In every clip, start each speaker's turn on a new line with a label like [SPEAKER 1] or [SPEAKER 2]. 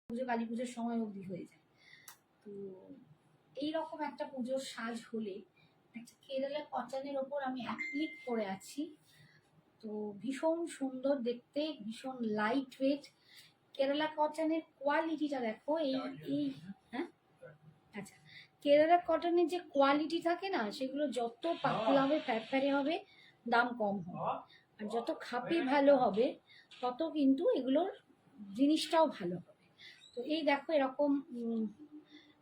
[SPEAKER 1] পুজো কালী পুজোর সময় অবধি হয়ে যায়। তো এইরকম একটা পুজোর সাজ হলে একটা কেরালা কটনের ওপর আমি অ্যাপ্লিক করে আছি, তো ভীষণ সুন্দর দেখতে, ভীষণ লাইট ওয়েট। কেরালা কটনের কোয়ালিটিটা দেখো, এই এই হ্যাঁ আচ্ছা, কেরালা কটনের যে কোয়ালিটি থাকে না, সেগুলো যত পাতলা হবে, ফ্যারফ্যারে হবে, দাম কম হবে। আর যত খাপি ভালো হবে, তত কিন্তু এগুলোর জিনিসটাও ভালো হবে। তো এই দেখো এরকম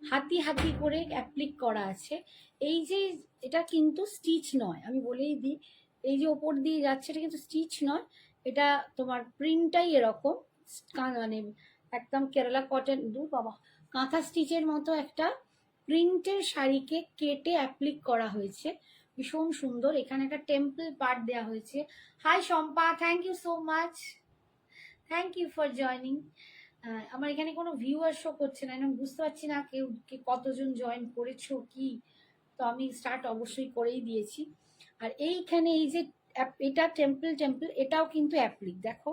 [SPEAKER 1] হাতি হাতি করে অ্যাপ্লিক করা আছে। এই যে এটা কিন্তু স্টিচ নয়, আমি বলেই দিই, এই যে ওপর দিয়ে যাচ্ছে এটা কিন্তু স্টিচ নয়, এটা তোমার প্রিন্টটাই এরকম, মানে একদম কেরালা কটন, বাবা কাঁথা স্টিচের মতো একটা প্রিন্টের শাড়িকে কেটে অ্যাপ্লিক করা হয়েছে, ভীষণ সুন্দর। এখানে একটা টেম্পল পার্ট দেওয়া হয়েছে। Hi Shampa, thank you so much, thank you for joining. আমার এখানে কোনো ভিউয়ার শো করছে না, আমি বুঝতে পারছি না কেউ কতজন জয়েন করেছো কি। তো আমি স্টার্ট অবশ্যই করেই দিয়েছি। আর এইখানে এই যে এটা টেম্পল, এটাও কিন্তু অ্যাপ্লিক, দেখো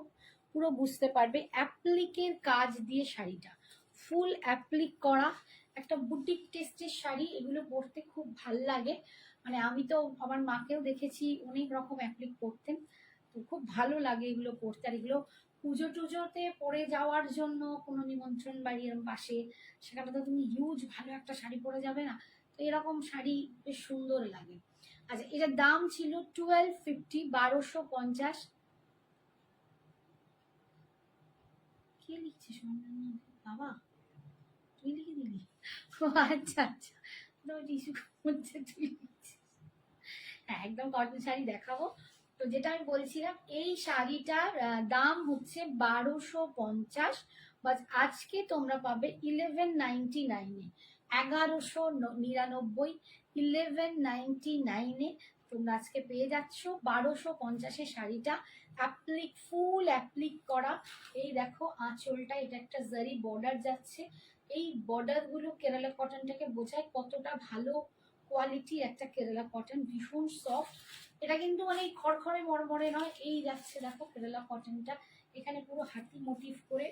[SPEAKER 1] পুরো বুঝতে পারবে অ্যাপ্লিকের কাজ দিয়ে শাড়িটা ফুল অ্যাপ্লিক করা, একটা বুটিক টেস্টের শাড়ি। এগুলো পরতে খুব ভাল লাগে, মানে আমি তো আমার মাকেও দেখেছি অনেক রকম অ্যাপ্লিক করতেন, তো খুব ভালো লাগে এগুলো পরতে। আর এগুলো পুজো টুজোতে পরে যাওয়ার জন্য, কোনো নিমন্ত্রণ বাড়ি এরকম পাশে, সেখানে তো তুমি হিউজ ভালো একটা শাড়ি পরে যাবে না, তো এরকম শাড়ি বেশ সুন্দর লাগে। আচ্ছা, এটার দাম ছিল 1250, 1250। কে লিখছিস বাবা, তুই লিখে দিলি? আচ্ছা আচ্ছা, তো টিস্যু হচ্ছে তুই লিখছিস। হ্যাঁ, একদম কটন শাড়ি দেখাবো। তো যেটা আমি বলছিলাম, এই শাড়িটার দাম হচ্ছে 1250, বাট আজকে তোমরা পাবে 1199-এ, 1199, 1199-এ তোমরা আজকে পেয়ে যাচ্ছ 1250-এ শাড়িটা অ্যাপ্লিক, ফুল অ্যাপ্লিক করা। এই দেখো আঁচলটা, এটা একটা জারি বর্ডার যাচ্ছে, এই বর্ডার গুলো কেরালা কটনটাকে বোঝায় কতটা ভালো কোয়ালিটি একটা কেরালা কটন, ভীষণ সফট। এটা কিন্তু মানে খড়খড়ে মরমরে নয়, এই যাচ্ছে দেখো কেরালা কটনটা, এখানে পুরো হাতি মোটিভ করে,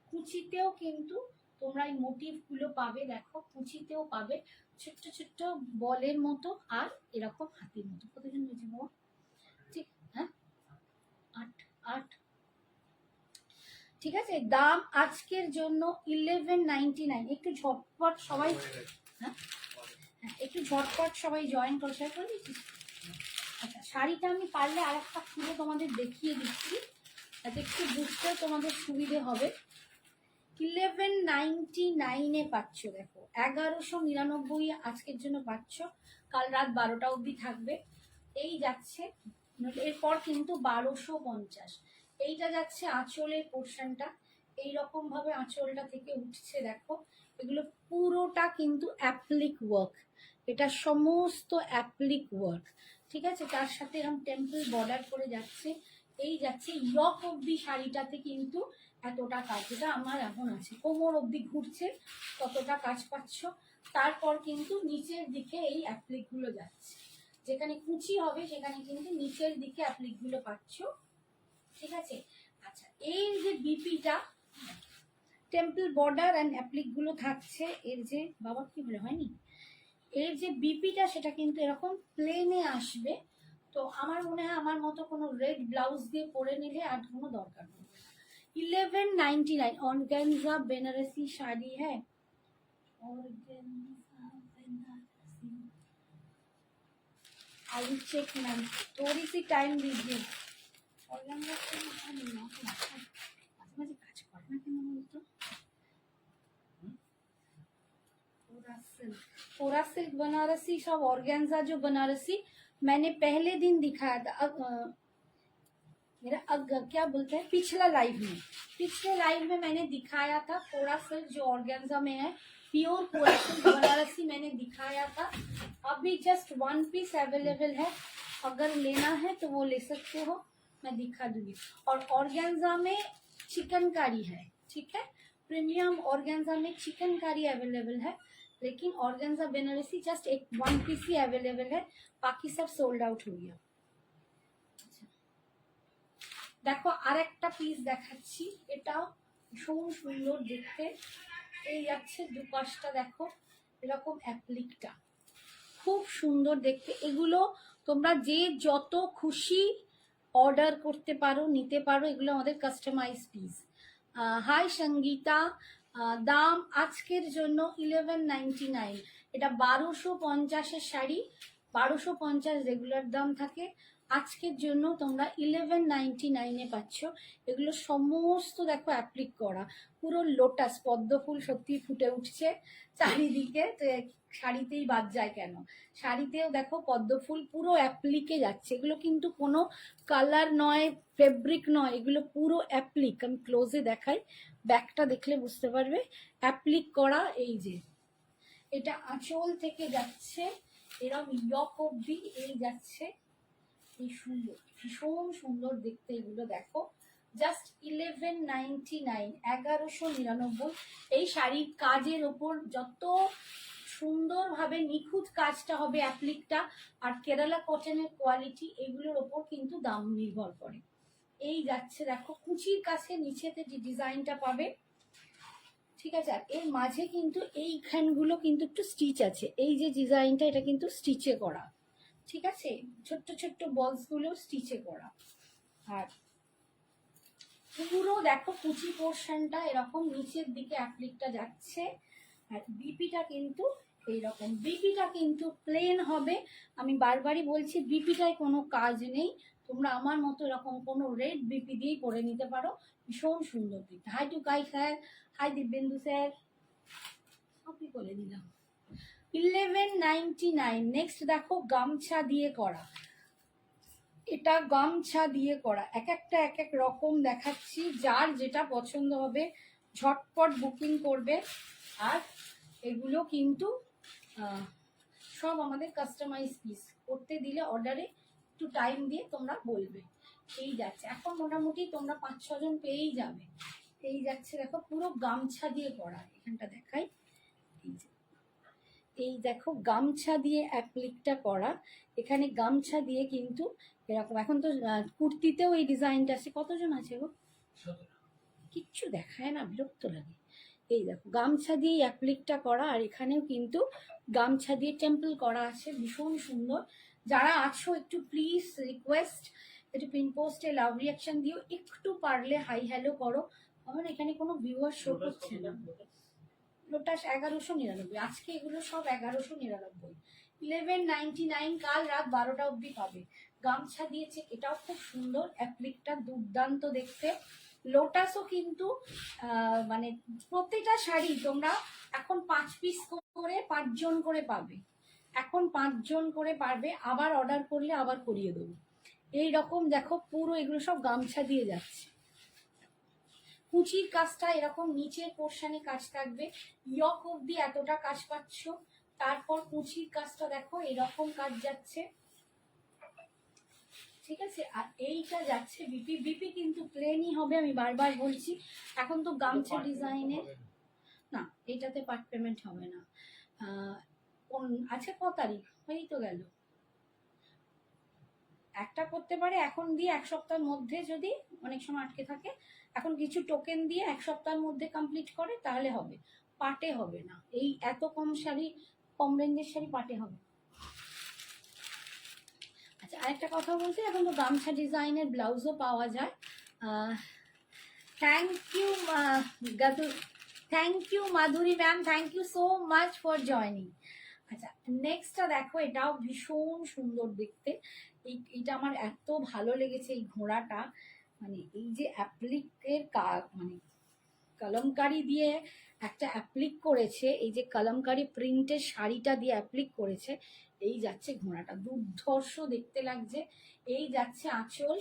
[SPEAKER 1] কুচিতেও কিন্তু তোমরা এই মোটিভ গুলো পাবে, দেখো কুচিতেও পাবে ছোট্ট ছোট্ট বলের মতো, আর এরকম হাতির মতো। কতজন হয়েছে বাবা? ঠিক, হ্যাঁ 8 8। ঠিক আছে, দাম আজকের জন্য 1199। একটু ঝটপট সবাই, হ্যাঁ একটু ঝটপট সবাই জয়েন করে, শেয়ার করে দিচ্ছিস। আচ্ছা, শাড়িটা আমি পারলে আর একটা খুলে তোমাদের দেখিয়ে দিচ্ছি, যাতে একটু বুঝতে তোমাদের সুবিধে হবে। 1199-এ পাচ্ছ, দেখো 1199 আজকের জন্য পাচ্ছ, কাল রাত 12টা অবধি থাকবে। এই যাচ্ছে, এরপর কিন্তু 1250। এইটা যাচ্ছে আঁচলের পোর্শনটা, এইরকম ভাবে আঁচলটা থেকে উঠছে, দেখো এগুলো পুরোটা কিন্তু অ্যাপ্লিক ওয়ার্ক, এটা সমস্ত অ্যাপ্লিক ওয়ার্ক। ঠিক আছে, তার সাথে এরকম টেম্পল বর্ডার করে যাচ্ছে, এই যাচ্ছে ইয়ক অব্দি শাড়িটাতে কিন্তু এতটা কাজ, যেটা আমার এখন আছে কোমর অব্দি ঘুরছে, ততটা কাজ পাচ্ছ। তারপর কিন্তু নিচের দিকে এই অ্যাপ্লিক গুলো যাচ্ছে, যেখানে কুচি হবে সেখানে কিন্তু নিচের দিকে অ্যাপ্লিক গুলো পাচ্ছ। ঠিক আছে, আচ্ছা এই যে বিপিটা, টেম্পল বর্ডার অ্যান্ড অ্যাপ্লিক গুলো থাকছে, এর যে বাবা কি বলে হয়নি, এর যে বিপিটা সেটা কিন্তু এরকম প্লেনে আসবে। তো আমার মনে হয় আমার মতো কোনো রেড ব্লাউজ দিয়ে পরে নিলে আর কোনো দরকার নেই। 1199 ऑर्गेन्जा बेनारसी शाड़ी है, आई विल चेक मैम, थोड़ी सी टाइम दीजिए। ऑर्गेन्जा মাঝে কাজ করে না কেন বলতো? पूरा सिल्क बनारसी सब ऑर्गेन्जा, जो बनारसी मैंने पहले दिन दिखाया था, मेरा क्या बोलते हैं, पिछले लाइव में मैंने दिखाया था कोरा सिल्क जो ऑर्गेन्जा में है, प्योर कोरा सिल्क बनारसी मैंने दिखाया था। अभी जस्ट 1 पीस अवेलेबल है, अगर लेना है तो वो ले सकते हो, मैं दिखा दूंगी। और ऑर्गेन्जा में चिकनकारी है, ठीक है, प्रीमियम ऑर्गेन्जा में चिकनकारी अवेलेबल है, लेकिन ऑर्गेन्जा बनारसी जस्ट 1 पीस ही अवेलेबल है, बाकी सब सोल्ड आउट हो गया। দেখো আরেকটা পিস দেখাচ্ছি, এটাও ভীষণ সুন্দর দেখতে। এই যাচ্ছে দুপাশটা দেখো, এরকম অ্যাপ্লিকটা খুব সুন্দর দেখতে। এগুলো তোমরা যে যত খুশি অর্ডার করতে পারো, নিতে পারো, এগুলো আমাদের কাস্টমাইজ পিস। হাই সঙ্গীতা, দাম আজকের জন্য 1199। এটা 1250-এর শাড়ি, 1250 রেগুলার দাম থাকে। আজকের জন্য তোমরা 1199-এ পাচ্ছ। এগুলো সমস্ত দেখো অ্যাপ্লিক করা, পুরো লোটাস পদ্ম ফুল সত্যি ফুটে উঠছে চারিদিকে। তো শাড়িতেই বাদ যায় কেন, শাড়িতেও দেখো পদ্ম ফুল পুরো অ্যাপ্লিকে যাচ্ছে। এগুলো কিন্তু কোনো কালার নয়, ফেব্রিক নয়, এগুলো পুরো অ্যাপ্লিক। আমি ক্লোজে দেখাই, ব্যাকটা দেখলে বুঝতে পারবে অ্যাপ্লিক করা। এই যে এটা আঁচল থেকে যাচ্ছে এরকম ইয়ক অব্দি, এই যাচ্ছে, এই সুন্দর, ভীষণ সুন্দর দেখতে। এগুলো দেখো জাস্ট 1199, 1199। এই শাড়ির কাজের ওপর যত সুন্দরভাবে নিখুঁত কাজটা হবে অ্যাপ্লিকটা, আর কেরালা কটনের কোয়ালিটি, এগুলোর ওপর কিন্তু দাম নির্ভর করে। এই যাচ্ছে দেখো কুচির কাছে নিচেতে যে ডিজাইনটা পাবে, ঠিক আছে। আর এর মাঝে কিন্তু এইখানগুলো কিন্তু একটু স্টিচ আছে। এই যে ডিজাইনটা, এটা কিন্তু স্টিচে করা, ঠিক আছে। ছোট্ট ছোট্ট বলস গুলো স্টিচে করা। আর পুরো দেখো কুচি পোর্শনটা এরকম নিচের দিকে অ্যাপ্লিকটা যাচ্ছে। আর বিপিটা কিন্তু এইরকম, বিপিটা কিন্তু প্লেন হবে। আমি বারবারই বলছি বিপিটায় কোনো কাজ নেই, তোমরা আমার মতো এরকম কোনো রেড বিপি দিয়েই পরে নিতে পারো। ভীষণ সুন্দর দেখতে। হাই টু কাই স্যার, হাই দিব্যেন্দু স্যার, সবই বলে দিলাম। 1199। নেক্সট দেখো গামছা দিয়ে করা, এটা গামছা দিয়ে করা। এক একটা এক এক রকম দেখাচ্ছি, যার যেটা পছন্দ হবে ঝটপট বুকিং করবে। আর এগুলো কিন্তু সব আমাদের কাস্টমাইজ পিস, করতে দিলে অর্ডারে একটু টাইম দিয়ে তোমরা বলবে। এই যাচ্ছে, এখন মোটামুটি তোমরা 5-6 জন পেয়েই যাবে। এই যাচ্ছে দেখো পুরো গামছা দিয়ে করা, এখানটা দেখাই। এই দেখো গামছা দিয়ে অ্যাপ্লিকটা করা, এখানে গামছা দিয়ে কিন্তু এরকম। এখন তো কুর্তিতেও এই ডিজাইনটা আছে। কতজন আছে গো, কিচ্ছু দেখায় না, বিরক্ত লাগে। এই দেখো গামছা দিয়ে অ্যাপ্লিকটা করা, আর এখানেও কিন্তু গামছা দিয়ে টেম্পল করা আছে, ভীষণ সুন্দর। যারা আছো একটু প্লিজ রিকোয়েস্ট, একটু পিন পোস্টে লাভ রিয়াকশন দিও, একটু পারলে হাই হ্যালো করো। আমার এখানে কোনো ভিউয়ার শো করছে না। লোটাস 1199, আজকে এগুলো সব 1199। 1199, কাল রাত 12টা অবধি পাবে। গামছা দিয়েছে, এটাও খুব সুন্দর, অ্যাপ্লিকটা দুর্দান্ত দেখতে। লোটাসও কিন্তু মানে প্রত্যেকটা শাড়ি তোমরা এখন 5 পিস করে 5 জন করে পাবে, এখন 5 জন করে পারবে। আবার অর্ডার করলে আবার করিয়ে দেবো। এই রকম দেখো পুরো এগুলো সব গামছা দিয়ে যাচ্ছে। কুচির কাজটা এরকম নিচের পোর্শনে কাজ থাকবে, ইয়ক অব্দি এতটা কাজ পাচ্ছ। তারপর কুচির কাজটা দেখো এরকম কাজ যাচ্ছে, ঠিক আছে। আর এইটা যাচ্ছে বিপি, বিপি কিন্তু প্লেনই হবে, আমি বারবার বলছি। এখন তো গামছা ডিজাইনের না, এটাতে পার্ট পেমেন্ট হবে না। আজকে 4 তারিখ, এই তো গেল। একটা করতে পারে এখন দিয়ে 1 সপ্তাহের মধ্যে, যদি অনেক সময় আটকে থাকে, এখন কিছু টোকেন দিয়ে 1 সপ্তাহের মধ্যে কমপ্লিট করে তাহলে হবে, পাটে হবে না। এই এত কম শাড়ি, কম রেঞ্জের শাড়ি পাটে হবে। আচ্ছা, আরেকটা কথা বলতে, এখন তো গামছা ডিজাইনের ব্লাউজও পাওয়া যায়। Thank you Gadu, thank you Madhuri ma'am, thank you so much for joining. আচ্ছা, নেক্সটটা দেখো, এটাও ভীষণ সুন্দর দেখতে। এইটা আমার এত ভালো লেগেছে, এই ঘোড়াটা। মানে এই যে অ্যাপ্লিকের মানে কলমকারি দিয়ে একটা অ্যাপ্লিক করেছে, এই যে কলমকারি প্রিন্টের শাড়িটা দিয়ে অ্যাপ্লিক করেছে। এই যাচ্ছে ঘোড়াটা, দুর্ধর্ষ দেখতে লাগছে। এই যাচ্ছে আঁচল,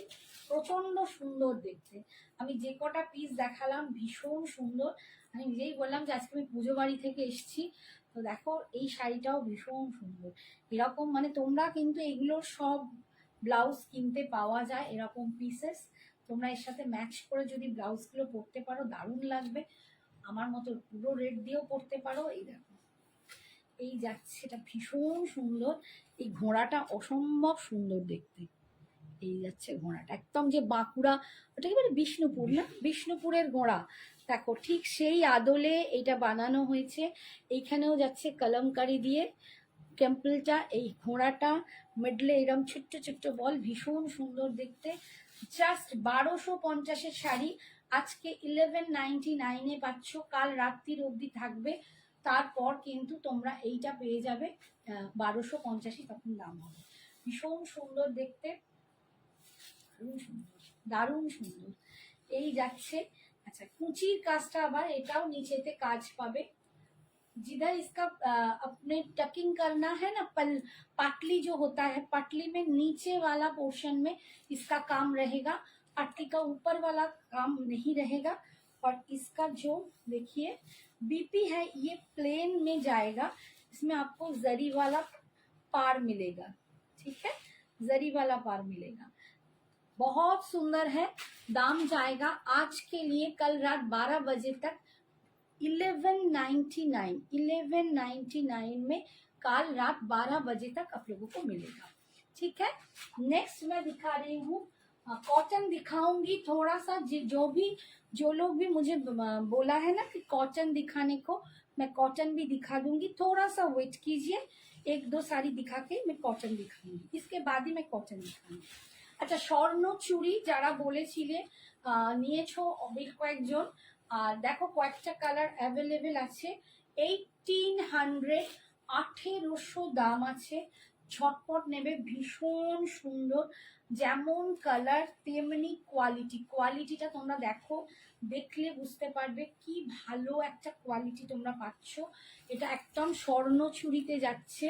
[SPEAKER 1] প্রচন্ড সুন্দর দেখতে। আমি যে কটা পিস দেখালাম ভীষণ সুন্দর। আমি নিজেই বললাম যে আজকে আমি পুজো বাড়ি থেকে এসেছি। তো দেখো এই শাড়িটাও ভীষণ সুন্দর। এরকম মানে তোমরা কিন্তু এগুলোর সব ব্লাউজ কিনতে পাওয়া যায়, এরকম পিসেস। তোমরা এর সাথে ম্যাচ করে যদি ব্লাউজগুলো পরতে পারো দারুণ লাগবে। আমার মতো পুরো রেড দিয়েও পরতে পারো। এই দেখো এই যাচ্ছে, এটা ভীষণ সুন্দর। এই ঘোড়াটা অসম্ভব সুন্দর দেখতে, এই যাচ্ছে ঘোড়াটা, একদম যে বাঁকুড়া, ওটা কি বলে বিষ্ণুপুর না, বিষ্ণুপুরের ঘোড়া দেখো, ঠিক সেই আদলে এটা বানানো হয়েছে। এইখানেও যাচ্ছে কলমকারি দিয়ে টেম্পলটা, এই ঘোড়াটা মিডলে এরকম ছোট্ট ছোট্ট বল, ভীষণ সুন্দর দেখতে। জাস্ট 1250-এর শাড়ি আজকে 1199-এ পাচ্ছ, কাল রাত্রির অবধি থাকবে, তারপর কিন্তু তোমরা এইটা পেয়ে যাবে 1250, তখন দাম হবে। ভীষণ সুন্দর দেখতে, দারুণ সুন্দর, দারুণ সুন্দর। এই যাচ্ছে, আচ্ছা কুচির কাজটা আবার এটাও নিচেতে কাজ পাবে, जिधर इसका अपने टकिंग करना है ना, पाटली जो होता है, पाटली में नीचे वाला पोर्शन में इसका काम रहेगा, पाटली का ऊपर वाला काम नहीं रहेगा। और इसका जो देखिए बीपी है ये प्लेन में जाएगा, इसमें आपको जरी वाला पार मिलेगा, ठीक है, जरी वाला पार मिलेगा। बहुत सुंदर है, दाम जाएगा आज के लिए कल रात 12 बजे तक 1199 में, कल रात 12 बजे तक आप लोगों को मिलेगा, ठीक है। नेक्स्ट मैं दिखा रही हूँ कॉटन दिखाऊंगी थोड़ा सा, जो लोग भी मुझे बोला है ना कि कॉटन दिखाने को, मैं कॉटन भी दिखा दूंगी, थोड़ा सा वेट कीजिए, 1-2 साड़ी दिखा के मैं कॉटन दिखाऊंगी, इसके बाद ही मैं कॉटन दिखाऊंगी। আচ্ছা স্বর্ণ চুড়ি যারা বলেছিলে নিয়েছো বেশ কয়েকজন, আর দেখো কয়েকটা কালার অ্যাভেলেবেল আছে, 1800, 1800 দাম আছে, ঝটপট নেবে, ভীষণ সুন্দর, যেমন কালার তেমনি কোয়ালিটি, কোয়ালিটিটা তোমরা দেখো, দেখলে বুঝতে পারবে কি ভালো একটা কোয়ালিটি তোমরা পাচ্ছ। এটা একদম স্বর্ণ চুড়িতে যাচ্ছে,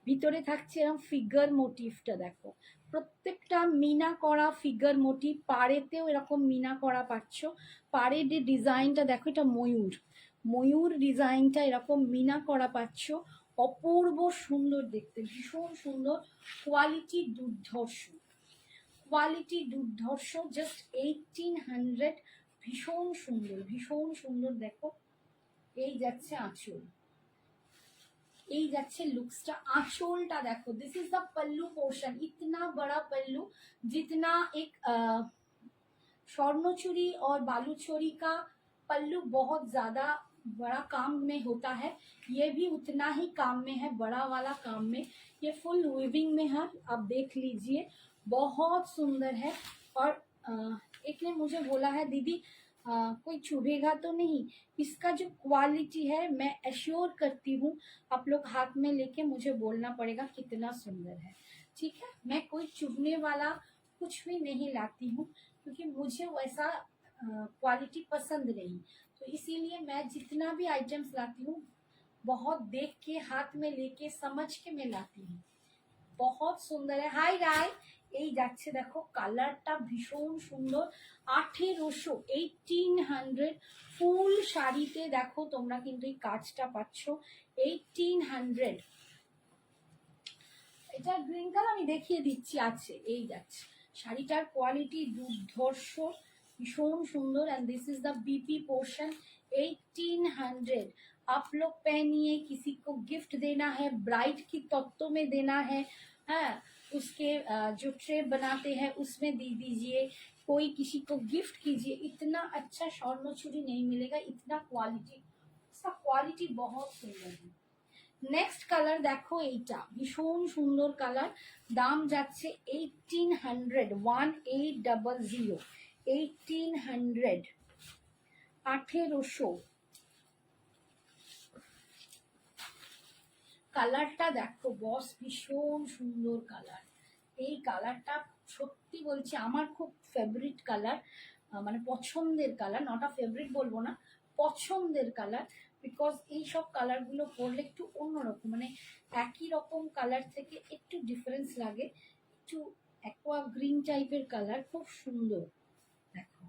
[SPEAKER 1] ভিতরে থাকছে এরকম ফিগার মোটিভটা দেখো, প্রত্যেকটা মিনা করা ফিগার মোটিভ, পাড়েতেও এরকম মিনা করা পাচ্ছ, পাড়ের যে ডিজাইনটা দেখো, এটা ময়ূর, ময়ূর ডিজাইনটা এরকম মিনা করা পাচ্ছ, অপূর্ব সুন্দর দেখতে, ভীষণ সুন্দর, কোয়ালিটি দুর্ধর্ষ, কোয়ালিটি দুর্ধর্ষ, জাস্ট 1800, ভীষণ সুন্দর, ভীষণ সুন্দর। দেখো এই যাচ্ছে আঁচল, এই যাচ্ছে লুকসটা, আঁচলটা দেখো, this is the pallu portion, इतना बड़ा पल्लू, जितना एक स्वर्णचूड़ी और बालूचोरी का पल्लू बहुत ज्यादा बड़ा काम में होता है, ये भी उतना ही काम में है, बड़ा वाला काम में, ये फुल वीविंग में है, आप देख लीजिए, बहुत सुंदर है। और एक ने मुझे बोला है दीदी कोई चुभेगा तो नहीं, इसका जो क्वालिटी है मैं एश्योर करती हूँ, आप लोग हाथ में लेके मुझे बोलना पड़ेगा कितना सुंदर है, ठीक है। मैं कोई चुभने वाला कुछ भी नहीं लाती हूँ, क्योंकि मुझे वैसा क्वालिटी पसंद नहीं, तो इसीलिए मैं जितना भी आइटम्स लाती हूँ बहुत देख के, हाथ में लेके, समझ के मैं लाती हूँ। बहुत सुंदर है। हाय राय, এই যাচ্ছে দেখো, কালারটা ভীষণ সুন্দর, 1800, 1800 ফুল শাড়িতে দেখো তোমরা কিন্তু এই কাজটা পাচ্ছ, 1800। এটা গ্রিন কালার আমি দেখিয়ে দিচ্ছি, আছে, এই যাচ্ছে, শাড়িটার কোয়ালিটি দুর্ধর্ষ, भीषण सुंदर, and this is the BP portion, 1800। आप लोग पहनिए, किसी को गिफ्ट देना है, ब्राइड की तत्व में देना है, हाँ, उसके जो ट्रे बनाते हैं उसमें दे दीजिए, कोई किसी को गिफ्ट कीजिए, इतना अच्छा स्वर्ण चूड़ी नहीं मिलेगा, इतना क्वालिटी, इसका क्वालिटी बहुत सुंदर है। नेक्स्ट कलर देखो, এইটা ভীষণ সুন্দর কালার, দাম যাচ্ছে 1800, 1800, 1800, 1800। কালারটা দেখো বস, ভীষণ সুন্দর কালার, এই কালারটা সত্যি বলছি আমার খুব ফেভারিট কালার, মানে পছন্দের কালার, নটা ফেভারিট বলবো না, পছন্দের কালার, বিকজ এই সব কালারগুলো পরলে একটু অন্যরকম, মানে একই রকম কালার থেকে একটু ডিফারেন্স লাগে, একটু অ্যাকোয়া গ্রিন টাইপের কালার, খুব সুন্দর। দেখো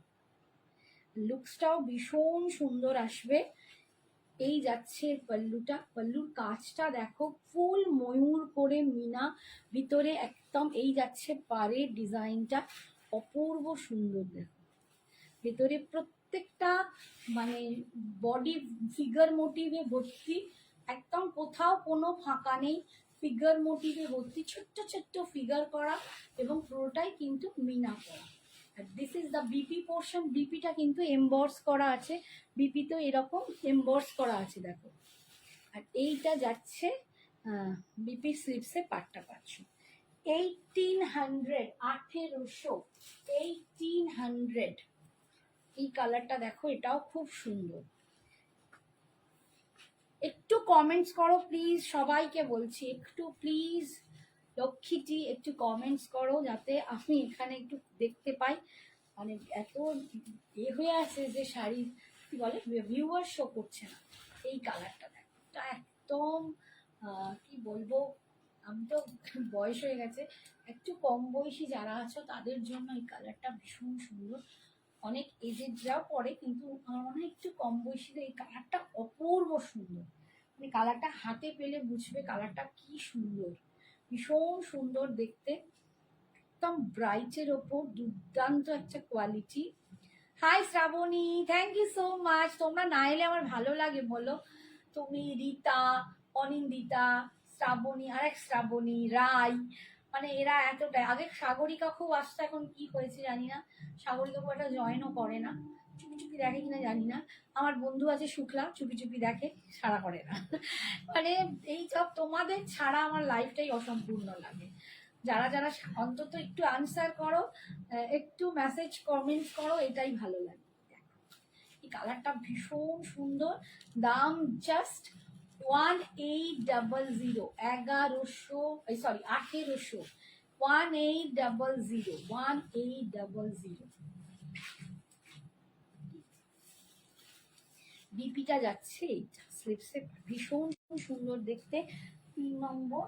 [SPEAKER 1] লুকসটাও ভীষণ সুন্দর আসবে। এই যাচ্ছে পল্লুটা, পল্লুর কাজটা দেখো, ফুল ময়ূর করে মিনা, ভিতরে একদম এই যাচ্ছে পাড়ের ডিজাইনটা, অপূর্ব সুন্দর। দেখো ভিতরে প্রত্যেকটা মানে বডি ফিগার মোটিভে ভর্তি, একদম কোথাও কোনো ফাঁকা নেই, ফিগার মোটিভে ভর্তি, ছোট্ট ছোট্ট ফিগার করা এবং পুরোটাই কিন্তু মিনা করা। আর this is the BP portion. বিপিটা কিন্তু এমবর্স করা আছে, বিপি তো এরকম এমবর্স করা আছে দেখো। আর এইটা যাচ্ছে বিপি স্লিপসে পাটটা পাচ্ছ 1800, 1800। এই কালারটা দেখো, এটাও খুব সুন্দর। একটু কমেন্টস করো প্লিজ, সবাইকে বলছি একটু প্লিজ, লক্ষ্মীটি একটু কমেন্টস করো যাতে আমি এখানে একটু দেখতে পাই। মানে এত হয়ে আছে যে শাড়ি কি বলে ভিউয়ার শো করছে না। এই কালারটা দেখো, এটা একদম কি বলবো, আমি তো বয়স হয়ে গেছে, একটু কম বয়সী যারা আছো তাদের জন্য এই কালারটা ভীষণ সুন্দর। অনেক এজেডরাও পরে, কিন্তু আমার মনে হয় একটু কম বয়সীদের এই কালারটা অপূর্ব সুন্দর। মানে কালারটা হাতে পেলে বুঝবে কালারটা কি সুন্দর, ভীষণ সুন্দর দেখতে, একদম ব্রাইটের ওপর দুর্দান্ত একটা quality. Hi Shrabani, thank you so much. তোমরা না এলে আমার ভালো লাগে বলো? তুমি, রীতা, অনিন্দিতা, শ্রাবণী, আরেক শ্রাবণী, রাই, মানে এরা এতটাই। আগে সাগরিকা খুব আসতো, এখন কি হয়েছে জানি না, সাগরিকা খুব একটা জয়েনও করে না, চুপি চুপি দেখে কিনা জানি না। আমার বন্ধু আছে শুক্লা, চুপি চুপি দেখে, সারা করে না। মানে এই সব তোমাদের ছাড়া আমার লাইফটাই অসম্পূর্ণ লাগে। যারা যারা অন্তত একটু আনসার করো, একটু মেসেজ কমেন্টস করো, এটাই ভালো লাগে। এই কালারটা ভীষণ সুন্দর। দাম জাস্ট 1800, 1800, 1800। বিপিটা যাচ্ছে এইটা স্লিপসে, ভীষণ সুন্দর দেখতে। 3 নম্বর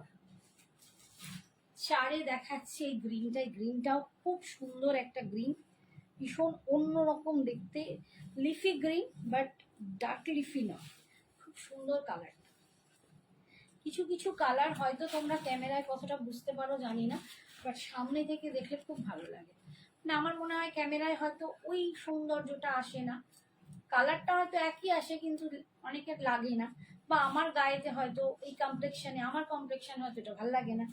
[SPEAKER 1] 4-এ দেখাচ্ছে এই গ্রিনটা। গ্রিনটাও খুব সুন্দর একটা গ্রিন, ভীষণ অন্যরকম দেখতে, leafy green but dark leafy না, খুব সুন্দর কালার। কিছু কিছু কালার হয়তো তোমরা ক্যামেরায় কতটা বুঝতে পারো জানি না, বাট সামনে থেকে দেখলে খুব ভালো লাগে। না, আমার মনে হয় ক্যামেরায় হয়তো ওই সৌন্দর্যটা আসে না, কালারটা হয়তো একই আসে কিন্তু অনেকের লাগে না, বা আমার গায়েতে হয়তো এই কমপ্লেকশনে, আমার কমপ্লেকশন হয়তো এটা ভালো লাগে না,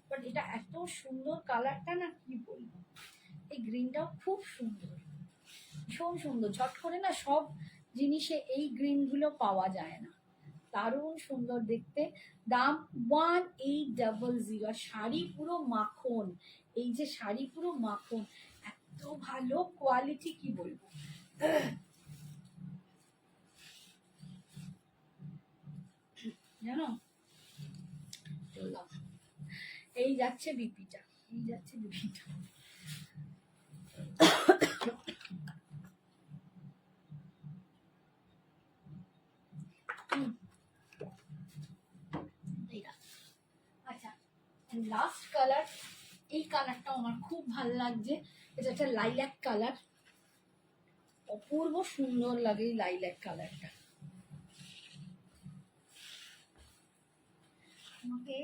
[SPEAKER 1] বাট এটা এত সুন্দর কালারটা, না কি বলবো। এই গ্রিনটাও খুব সুন্দর, ভীষণ সুন্দর। ঝট করে না সব জিনিসে এই গ্রিনগুলো পাওয়া যায় না, দারুণ সুন্দর দেখতে। দাম 1800। আর শাড়ি পুরো মাখন, এই যে শাড়ি পুরো মাখন, এত ভালো কোয়ালিটি কি বলবো। জানো, এই যাচ্ছে বিপিটা, এই যাচ্ছে বিপিটা। আচ্ছা, লাস্ট কালার, এই কালারটাও আমার খুব ভালো লাগছে। এটা একটা লাইল্যাক কালার, অপূর্ব সুন্দর লাগে এই লাইল্যাক কালারটা। আমাকে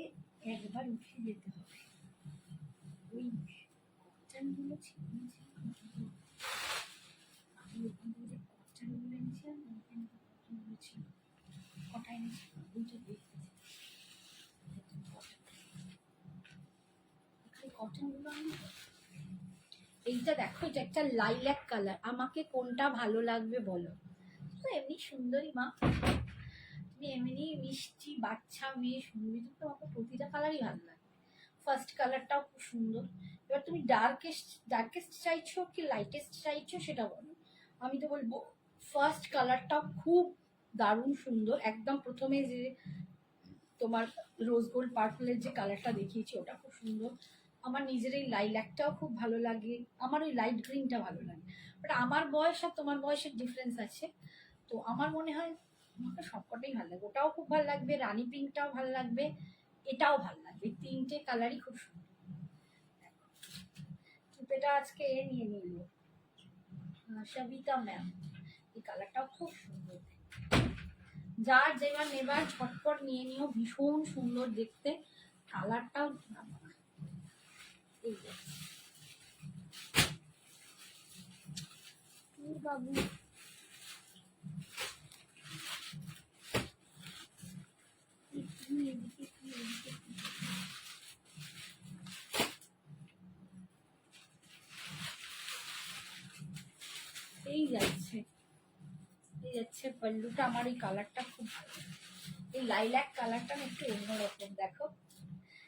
[SPEAKER 1] একবার উঠে যেতে হবে, ওই কটনগুলো ছিল, আমি ওখান থেকে যে কটনগুলো এনেছিলাম, ওখানে কটনগুলো ছিল, কটা এনেছিলাম ওইটা দেখতেছি, কটনগুলো আমি। এইটা দেখো, এটা একটা লাইল্যাক কালার, আমাকে কোনটা ভালো লাগবে বলো? তো এমনি সুন্দরী মা, তুমি এমনি মিষ্টি বাচ্চা মেয়ে, সুন্দরী, তো তোমাকে প্রতিটা কালারই ভালো লাগে। ফার্স্ট কালারটাও খুব সুন্দর। এবার তুমি ডার্কেস্ট চাইছো কি লাইটেস্ট চাইছো সেটা বলো। আমি তো বলবো ফার্স্ট কালারটাও খুব দারুণ সুন্দর। একদম প্রথমে যে তোমার রোজ গোল্ড পার্পলের যে কালারটা দেখিয়েছি ওটা খুব সুন্দর। আমার নিজের এই লাইল্যাকটাও খুব ভালো লাগে, আমার ওই লাইট গ্রিনটা ভালো লাগে। বাট আমার বয়স আর তোমার বয়সের ডিফারেন্স আছে, তো আমার মনে হয় আমাকে সবকটাই ভালো লাগবে। ওটাও খুব ভালো লাগবে, রানী পিঙ্কটাও ভালো লাগবে, এটাও ভালো লাগবে। তিনটে কালারই খুব সুন্দর। এটা আজকে নিয়ে নিল সবিতা ম্যাম, এই কালারটাও খুব সুন্দর। যার যেবার নেবার ঝটপট নিয়ে নিও, ভীষণ সুন্দর দেখতে কালারটাও। এই বাবু, এদিকে যাচ্ছে পাল্লুটা। আমার এই কালারটা খুব ভালো, এই লাইল্যাক কালারটা একটু অন্যরকম। দেখো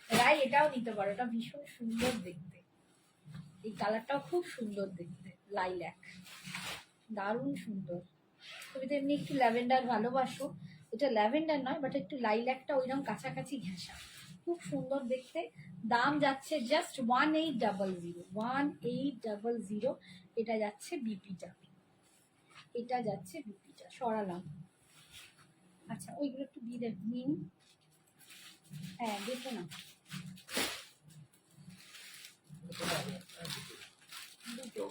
[SPEAKER 1] রাই এটাও নিতে পারো, এটা ভীষণ সুন্দর দেখতে, এই কালারটাও খুব সুন্দর দেখতে, লাইল্যাক দারুণ সুন্দর। তুমি তো এমনি একটু ল্যাভেন্ডার ভালোবাসো, এটা ল্যাভেন্ডার নয় বাট একটু লাইল্যাকটা ওইরকম কাছাকাছি ঘেঁষা, খুব সুন্দর দেখতে। দাম যাচ্ছে জাস্ট 1800, 1800। এটা যাচ্ছে বিপিটা, এটা যাচ্ছে বিপিটা, সরালাম। আচ্ছা ওইগুলো একটু দিয়ে দেবেন, হ্যাঁ দেখো না দুটো।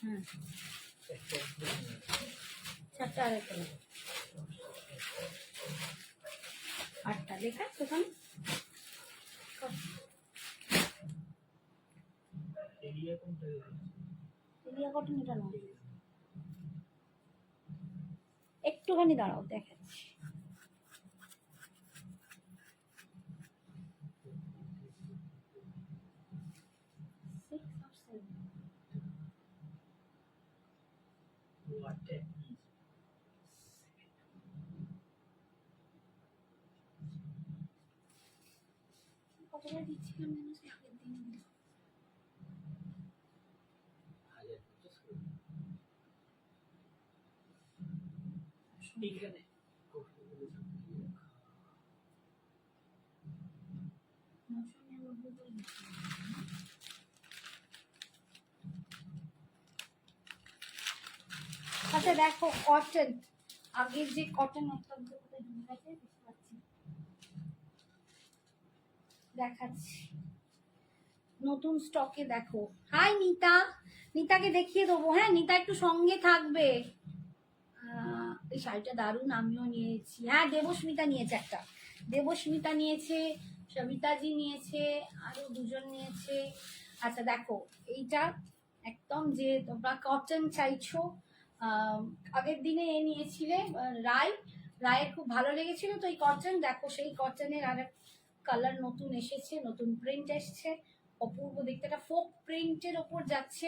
[SPEAKER 1] হ্যাঁ চারটা আর একটা 8টা লেখা সেখানে। এরিয়া কটন এটা নয়, একটুখানি দাঁড়াও দেখাচ্ছি। কতটা দিচ্ছি আমি আগের দিন আচ্ছা দেখো কটন, আগের যে কটন দেখাচ্ছি নতুন স্টকে। দেখো হাই নিতা, নিতাকে দেখিয়ে দেবো, হ্যাঁ নিতা একটু সঙ্গে থাকবে। এই শাড়িটা দারুণ, আমিও নিয়েছি। হ্যাঁ দেবস্মিতা নিয়েছে একটা, দেবস্মিতা নিয়েছে, সবিতাজি নিয়েছে, আরো দুজন নিয়েছে। আচ্ছা দেখো এইটা একদম যে তোমরা কটন চাইছো, আগের দিনে এ নিয়েছিলে রায়, রায়ের খুব ভালো লেগেছিল তো এই কটন। দেখো সেই কটনের আর কালার নতুন এসেছে, নতুন প্রিন্ট এসছে, অপূর্ব দেখতে, একটা ফোক প্রিন্টের ওপর যাচ্ছে,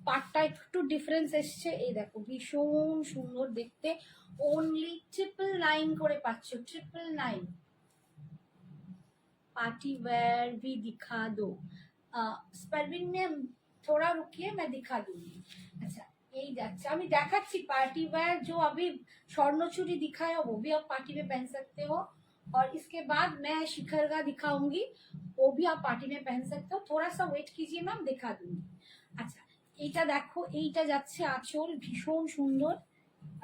[SPEAKER 1] পাটটা একটু ডিফারেন্স এসছে। এই দেখো ভীষণ সুন্দর দেখতে, ओनली 999 করে পাচ্ছ, 999। पार्टी वेयर भी दिखा दो परवीन मैम, थोड़ा रुकिए मैं दिखा दूंगी। अच्छा यही যাচ্ছে, আমি দেখাচ্ছি पार्टी वेयर जो अभी स्वर्णचूड़ी दिखाया वो भी आप पार्टी में पहन सकते हो, और इसके बाद मैं शिखर का दिखाऊंगी, वो भी आप पार्टी में पहन सकते हो। थोड़ा सा वेट कीजिए मैम, दिखा दूंगी। আচ্ছা এইটা দেখো, এইটা যাচ্ছে আঁচল, ভীষণ সুন্দর।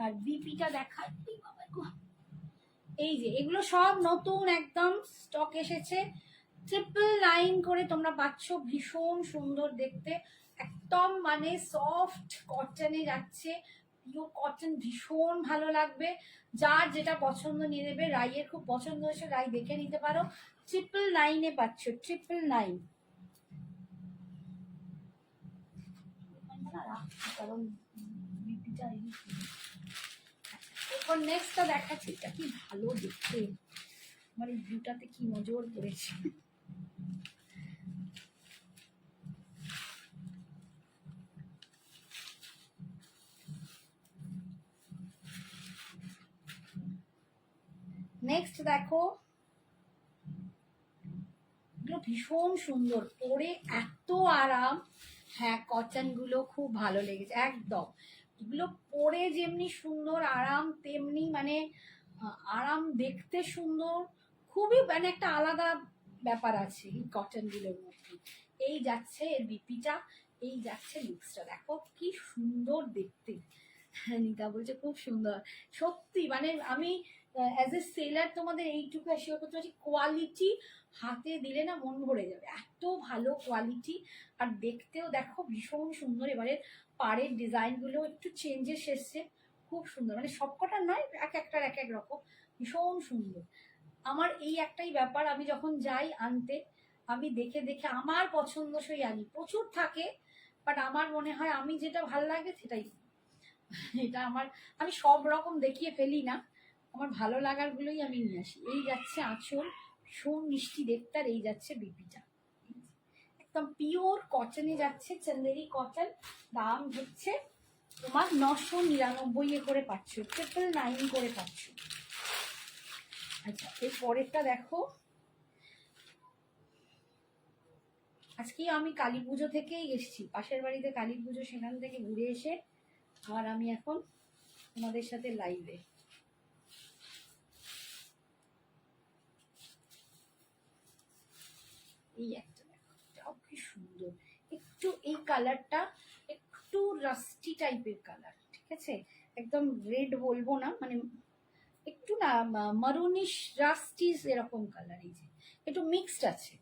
[SPEAKER 1] আর বিপিটা দেখায়, এই যে এগুলো সব নতুন একদম স্টক এসেছে, 999 করে তোমরা পাচ্ছ, ভীষণ সুন্দর দেখতে, একদম মানে সফট কটনে যাচ্ছে, পিওর কটন, ভীষণ ভালো লাগবে। যার যেটা পছন্দ নিয়ে নেবে, রাইয়ের খুব পছন্দ হয়েছে, রাই দেখে নিতে পারো, 999 পাচ্ছ, 999। কারণ বিপিটা এরপর নেক্সটটা দেখাচ্ছি, এটা কি ভালো দেখতে, আমার এই ভিউটাতে কি নজর পড়েছে। নেক্সট দেখো, এগুলো ভীষণ সুন্দর, পরে এত আরাম। হ্যাঁ কটন গুলো খুব ভালো লেগেছে একদম, এগুলো পরে যেমনি সুন্দর আরাম, তেমনি মানে আরাম, দেখতে সুন্দর, খুবই মানে একটা আলাদা ব্যাপার আছে এই কটন গুলোর মধ্যে। এই যাচ্ছে এর বিপিটা, এই যাচ্ছে লুকসটা, দেখো কি সুন্দর দেখতে। নিতা বলছে খুব সুন্দর, সত্যি মানে আমি অ্যাজ এ সেলার তোমাদের এইটুকু অ্যাসিওর করতে পারছি, কোয়ালিটি হাতে দিলে না মন ভরে যাবে, এত ভালো কোয়ালিটি। আর দেখতেও দেখো ভীষণ সুন্দর, এবারে পাড়ের ডিজাইনগুলো একটু চেঞ্জেস এসছে, খুব সুন্দর, মানে সবকটা নয়, এক একটার এক এক রকম, ভীষণ সুন্দর। আমার এই একটাই ব্যাপার, আমি যখন যাই আনতে, আমি দেখে দেখে আমার পছন্দসই আনি, প্রচুর থাকে বাট আমার মনে হয় আমি যেটা ভালো লাগে সেটাই, এটা আমার, আমি সব রকম দেখিয়ে ফেলি না, আমার ভালো লাগার গুলোই আমি নিয়ে আসি। এই যাচ্ছে আঁচল, ভীষণ মিষ্টি দেখতে, আর এই যাচ্ছে বিপিটা, একদম পিওর কটনে যাচ্ছে, চন্দেরি কটন। দাম হচ্ছে তোমার 999 করে পাচ্ছ, 999 করে পাচ্ছ। আচ্ছা, এর পরেরটা দেখো। আজকে আমি কালী পুজো থেকেই এসেছি, পাশের বাড়িতে কালী পুজো, সেখান থেকে ঘুরে এসে আর আমি এখন তোমাদের সাথে লাইভে। এই একটা দেখো, এটাও কি সুন্দর, একটু এই কালারটা একটু রাস্টি টাইপের কালার, ঠিক আছে, একদম রেড বলবো না, মানে একটু না মারুনিশ রাস্টিস এরকম কালার। এই যে একটু মিক্সড আছে,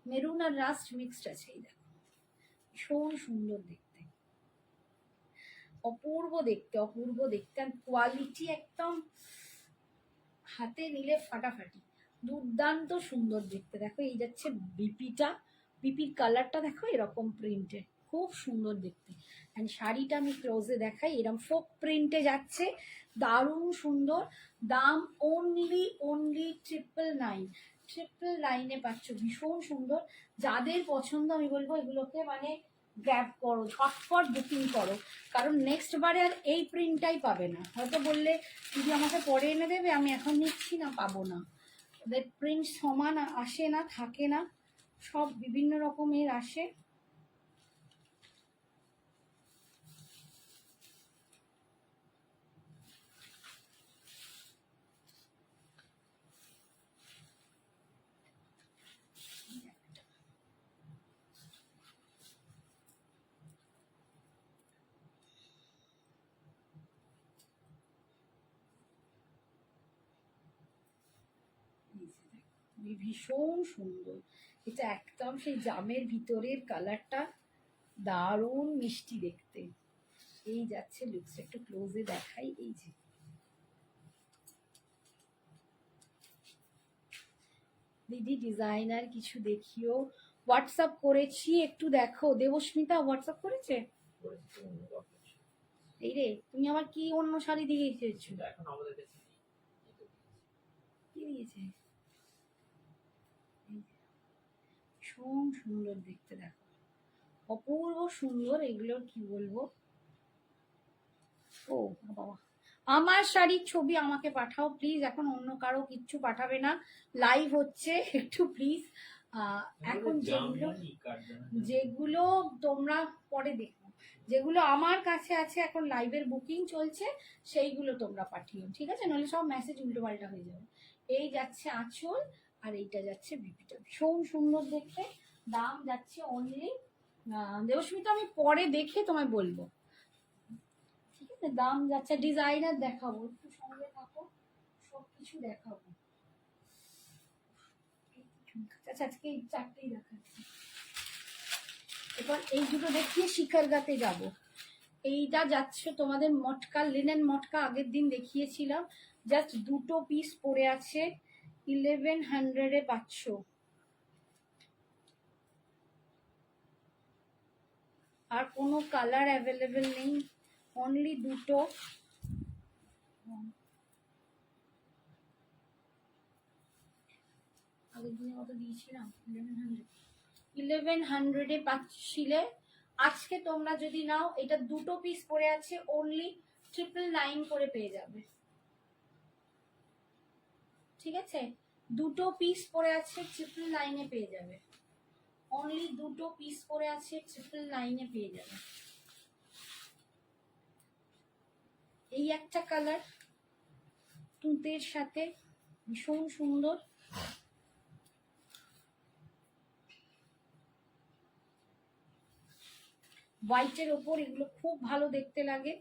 [SPEAKER 1] মেরুন আর রাস্ট মিক্সড আছে। এই দেখো, ভীষণ সুন্দর দেখতে, অপূর্ব দেখতে, অপূর্ব দেখতে। আর কোয়ালিটি একদম হাতে নিলে ফাটাফাটি, দুর্দান্ত সুন্দর দেখতে। দেখো এই যাচ্ছে বিপিটা, বিপির কালারটা দেখো এরকম প্রিন্টের, খুব সুন্দর দেখতে। অ্যান্ড শাড়িটা আমি ক্লোজে দেখাই, এরকম ফোক প্রিন্টে যাচ্ছে, দারুণ সুন্দর। দাম অনলি 999 পাচ্ছ, ভীষণ সুন্দর। যাদের পছন্দ আমি বলবো এগুলোকে মানে গ্র্যাব করো, ঝটপট বুকিং করো, কারণ নেক্সট বারে আর এই প্রিন্টটাই পাবে না। হয়তো বললে যদি আমাকে পরে এনে দেবে, আমি এখন নিচ্ছি না, পাবো না। ওদের প্রিন্ট সমান আসে না, থাকে না, সব বিভিন্ন রকমের আসে। ভীষণ সুন্দর, এটা একদম সেই জামের ভিতরের কালারটা, দারুণ মিষ্টি দেখতে। এই যাচ্ছে লুকস, একটু ক্লোজে দেখাই। এই যে দিদি ডিজাইনার কিছু দেখিও, হোয়াটসঅ্যাপ করেছি, একটু দেখো। দেবস্মিতা হোয়াটসঅ্যাপ করেছে। এই রে, তুমি আবার কি অন্য শাড়ি দিয়ে দিয়েছো? কি দিয়েছে? ভীষণ সুন্দর দেখতে, দেখো অপূর্ব সুন্দর। এগুলোর কি বলবো, ও বাবা, আমার শাড়ির ছবি আমাকে পাঠাও প্লিজ, এখন অন্য কারো কিচ্ছু পাঠাবে না, লাইভ হচ্ছে, একটু প্লিজ। এখন যেগুলো যেগুলো তোমরা পরে দেখো, যেগুলো আমার কাছে আছে এখন লাইভের বুকিং চলছে, সেইগুলো তোমরা পাঠিও, ঠিক আছে, নাহলে সব মেসেজ উল্টো পাল্টা হয়ে যাবে। এই যাচ্ছে আঁচল, আর এইটা যাচ্ছে বিপিটা, ভীষণ সুন্দর দেখতে। দাম যাচ্ছে অনলি, দেবস্মিতা আমি পরে দেখে তোমায় বলবো, ঠিক আছে, দাম যাচ্ছে। ডিজাইনার দেখাবো, একটু সঙ্গে থাকো, সব কিছু দেখাবো। আচ্ছা, আজকে এই চারটেই দেখাচ্ছি। এবার এই দুটো দেখিয়ে শিকারগাতে যাব। এইটা যাচ্ছে তোমাদের মটকা, লিনেন মটকা, আগের দিন দেখিয়েছিলাম, জাস্ট দুটো পিস পড়ে আছে, 1100 পাচ্ছ। আর কোনো কালার অ্যাভেলেবেল নেই, অনলি দুটো। আগের দিনে কত দিয়েছিলাম, 1100 পাচ্ছিলে। আজকে তোমরা যদি নাও, এটা দুটো পিস পড়ে আছে, অনলি 999 করে পেয়ে যাবে, ঠিক আছে, দুটো পিস পড়ে আছে, 999 পেয়ে যাবে, অনলি দুটো পিস পড়ে আছে, 999 পেয়ে যাবে। এই একটা কালার তুঁতের সাথে, ভীষণ সুন্দর। হোয়াইটের ওপর এগুলো খুব ভালো দেখতে লাগে।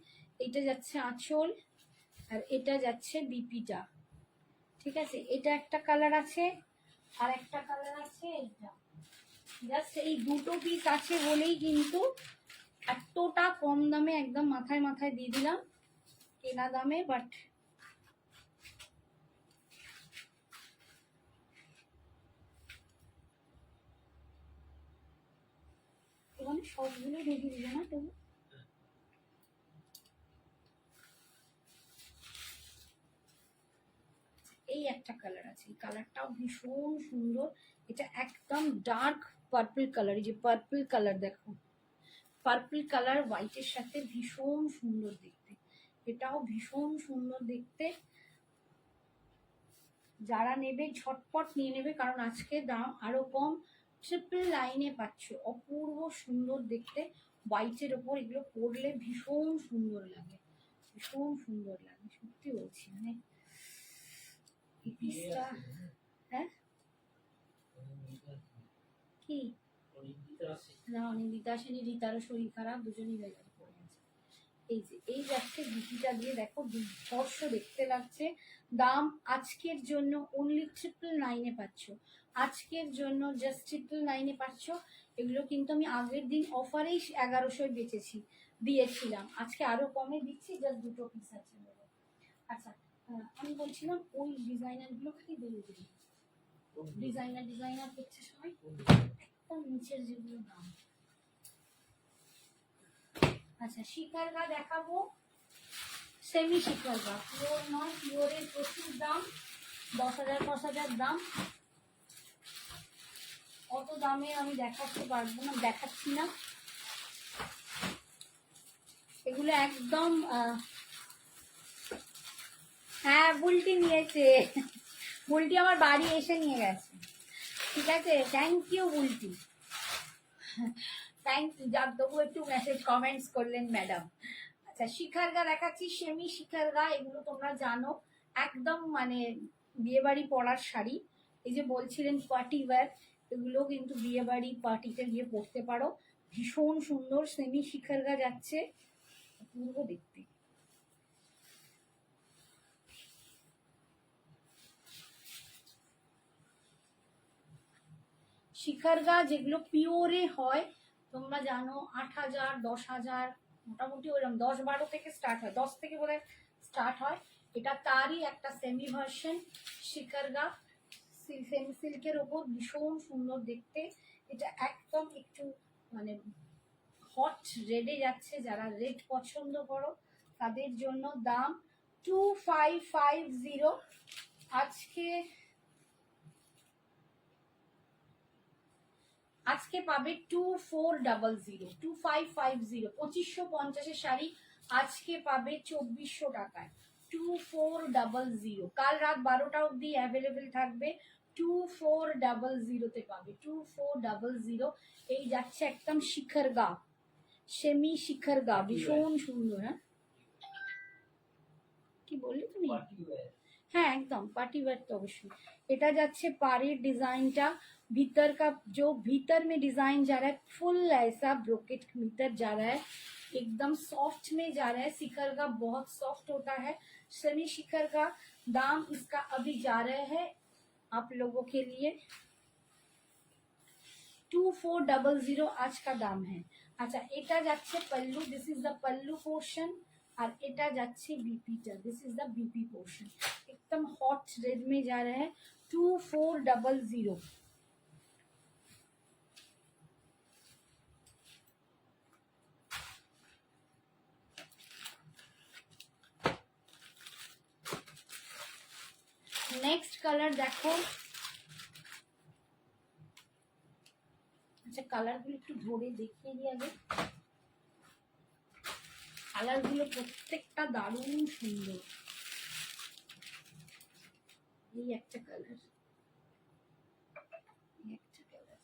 [SPEAKER 1] এটা যাচ্ছে আঁচল, আর এটা যাচ্ছে বিপিটা, ঠিক আছে। এটা একটা কালার আছে, আর একটা কালার আছে এটা। জাস্ট এই দুটো পিস আছে বলেই কিন্তু এতটা কম দামে, একদম মাথায় মাথায় দিয়ে দিলাম কেনা দামে, বাট এখানে সবগুলো রেডি দিল না তবু। এই একটা কালার আছে, এই কালারটাও ভীষণ সুন্দর, এটা একদম ডার্ক পার্পল কালার, এই যে পার্পল কালার দেখো, পার্পল কালার হোয়াইটের সাথে ভীষণ সুন্দর দেখতে, এটাও ভীষণ সুন্দর দেখতে। যারা নেবে ঝটপট নিয়ে নেবে, কারণ আজকে দাম আরো কম। ট্রিপল লাইনে পাচ্ছ, অপূর্ব সুন্দর দেখতে হোয়াইটের ওপর, এগুলো পরলে ভীষণ সুন্দর লাগে, ভীষণ সুন্দর লাগে, সত্যি বলছি। মানে এই পিসটা, হ্যাঁ কি না, অনিন্দিতা আসেনি, রীতারও শরীর খারাপ, দুজনই বেজার পড়ে আছে। এই যে এই যাচ্ছে বিকিটা দিয়ে দেখো, দুর্ধর্ষ দেখতে লাগছে। দাম আজকের জন্য অনলি 999 পাচ্ছ, আজকের জন্য জাস্ট 999 পাচ্ছ। এগুলো কিন্তু আমি আগের দিন অফারেই 1100 বেচেছি, দিয়েছিলাম, আজকে আরো কমে দিচ্ছি, জাস্ট দুটো পিস আছে বলে। আচ্ছা, আমি বলছিলাম ওই ডিজাইনার গুলো কি বলে দিই, ডিজাইনার করছে সবাই, একদম নিচের যেগুলো দাম। আচ্ছা, শিকার গা দেখাবো, সেমি শিকার গা, পিওর নয়, পিওরের প্রচুর দাম, 10,000 দাম। অত দামে আমি দেখাতে পারবো না, দেখাচ্ছি না। এগুলো একদম হ্যাঁ, বুলটি নিয়েছে, বুলটি আমার বাড়ি এসে নিয়ে গেছে, ঠিক আছে, thank you Bulti, thank you, যাক তবু একটু মেসেজ কমেন্টস করলেন ম্যাডাম। আচ্ছা, শিখার গা দেখাচ্ছি, সেমি শিখার গা, এগুলো তোমরা জানো একদম মানে বিয়ে বাড়ি পরার শাড়ি। এই যে বলছিলেন পার্টি ওয়্যার, এগুলো কিন্তু বিয়ে বাড়ি পার্টিতে গিয়ে পরতে পারো, ভীষণ সুন্দর সেমি শিখার গা যাচ্ছে, অপূর্ব দেখতে। শিখার গা যেগুলো পিওরে হয়, তোমরা জানো 8,000 10,000 মোটামুটি ওইরকম 10-12 থেকে স্টার্ট হয়, 10 থেকে বোধহয় স্টার্ট হয়। এটা তারই একটা সেমি ভার্সন শিখার গা, সেমি সিল্কের ওপর, ভীষণ সুন্দর দেখতে। এটা একদম একটু মানে হট রেডে যাচ্ছে, যারা রেড পছন্দ করো তাদের জন্য। দাম 2550, আজকে পাবে 2400, 2550, 2550 শাড়ি আজকে পাবে 2400 টাকায়, 2400। কাল রাত 12টা অব্দি অ্যাভেলেবেল থাকবে, 2400 পাবে, 2400। এই যাচ্ছে একদম শিখর গা, সেমি শিখর গা, ভীষণ সুন্দর। হ্যাঁ কি বললি তুমি, হ্যাঁ একদম पार्टी वेयर तो अवश्य। এটা যাচ্ছে পাড়ের ডিজাইনটা, भीतर का जो भीतर में डिजाइन जा रहा है फुल ऐसा ब्रोकेट भीतर जा रहा है, एकदम सॉफ्ट में जा रहा है। शिखर का बहुत सॉफ्ट होता है, सेमी शिखर का। दाम इसका अभी जा रहे हैं आप लोगों के लिए 2400 आज का दाम है। अच्छा, এটা যাচ্ছে pallu, this is the pallu portion, और এটা যাচ্ছে बीपीটা, this is the BP portion. एकदम हॉट रेड में जा रहा है, 2400। नेक्स्ट कलर देखो, अच्छा कलर गुलो একটু ধরে দেখিয়ে দিই আগে। কালার গুলো প্রত্যেকটা দারুণ সুন্দর। এই একটা কালার, এই একটা কালার,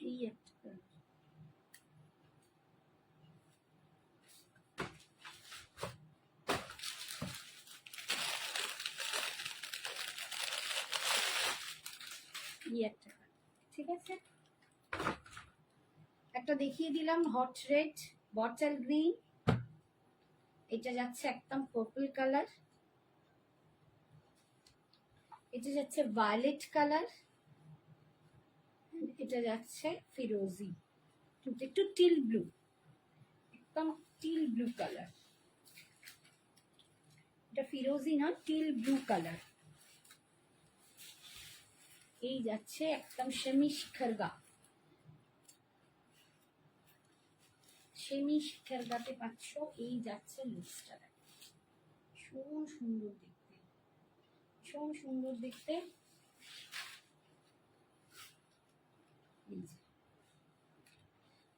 [SPEAKER 1] এই একটা কালার, এই একটা কালার, ঠিক আছে। একটা দেখিয়ে দিলাম হট রেড, বটল গ্রিন, এটা যাচ্ছে একদম পার্পল কালার, এটা যাচ্ছে ভায়োলেট কালার, এটা যাচ্ছে ফিরোজি, একটু টিল ব্লু, একদম টিল ব্লু কালার, এটা ফিরোজি না টিল ব্লু কালার। এই যাচ্ছে একদম সেমি শিখর গা, সেমি শিখের গাতে পাচ্ছ। এই যাচ্ছে লুকসটা, ভীষণ সুন্দর দেখতে, ভীষণ সুন্দর দেখতে।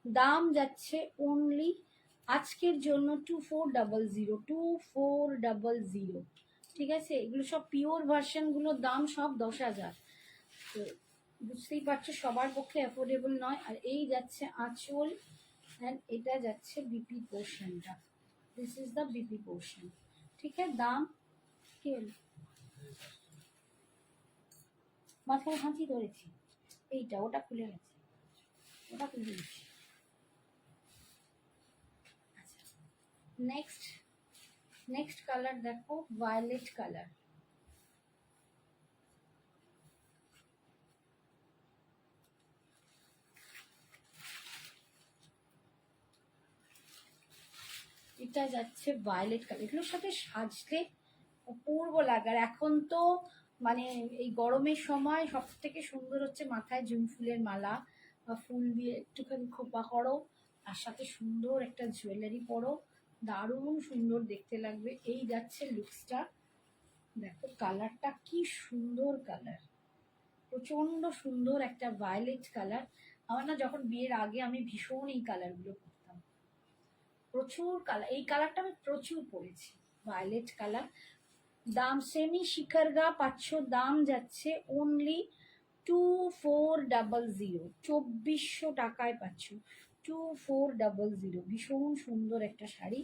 [SPEAKER 1] দাম যাচ্ছে অনলি আজকের জন্য 2400, 2400। ঠিক আছে, এগুলো সব পিওর ভার্সন গুলোর দাম সব 10,000। তো বুঝতেই পারছো সবার পক্ষে অ্যাফোর্ডেবল নয়। আর এই যাচ্ছে আঁচল, অ্যান্ড এটা যাচ্ছে বিপি পোর্শনটা। This is the BP portion. ঠিক আছে, দাম কি হলো? মাঝখানে হাঁচি ধরেছি, এইটা ওটা খুলে গেছে, ওটা খুলে দিচ্ছি। নেক্সট কালার দেখো, ভায়োলেট কালার। এটা যাচ্ছে ভায়োলেট কালার। এগুলোর সাথে সাজলে অপূর্ব লাগার। এখন তো মানে এই গরমের সময় সব থেকে সুন্দর হচ্ছে মাথায় জুঁই ফুলের মালা বা ফুল দিয়ে একটুখানি খোপা করো, আর সাথে সুন্দর একটা জুয়েলারি পরো, দারুণ সুন্দর দেখতে লাগবে। এই যাচ্ছে লুকসটা, দেখো কালারটা কি সুন্দর কালার, প্রচন্ড সুন্দর একটা ভায়োলেট কালার। আমার না যখন বিয়ের আগে আমি ভীষণ এই কালারগুলো পরতাম, প্রচুর কালার, এই কালারটা আমি প্রচুর পরেছি, ভায়োলেট কালার। দাম সেমি শিখর গা পাচ্ছ, দাম যাচ্ছে অনলি 2400, 2400 টাকায় পাচ্ছ, 2400। ভীষণ সুন্দর একটা শাড়ি,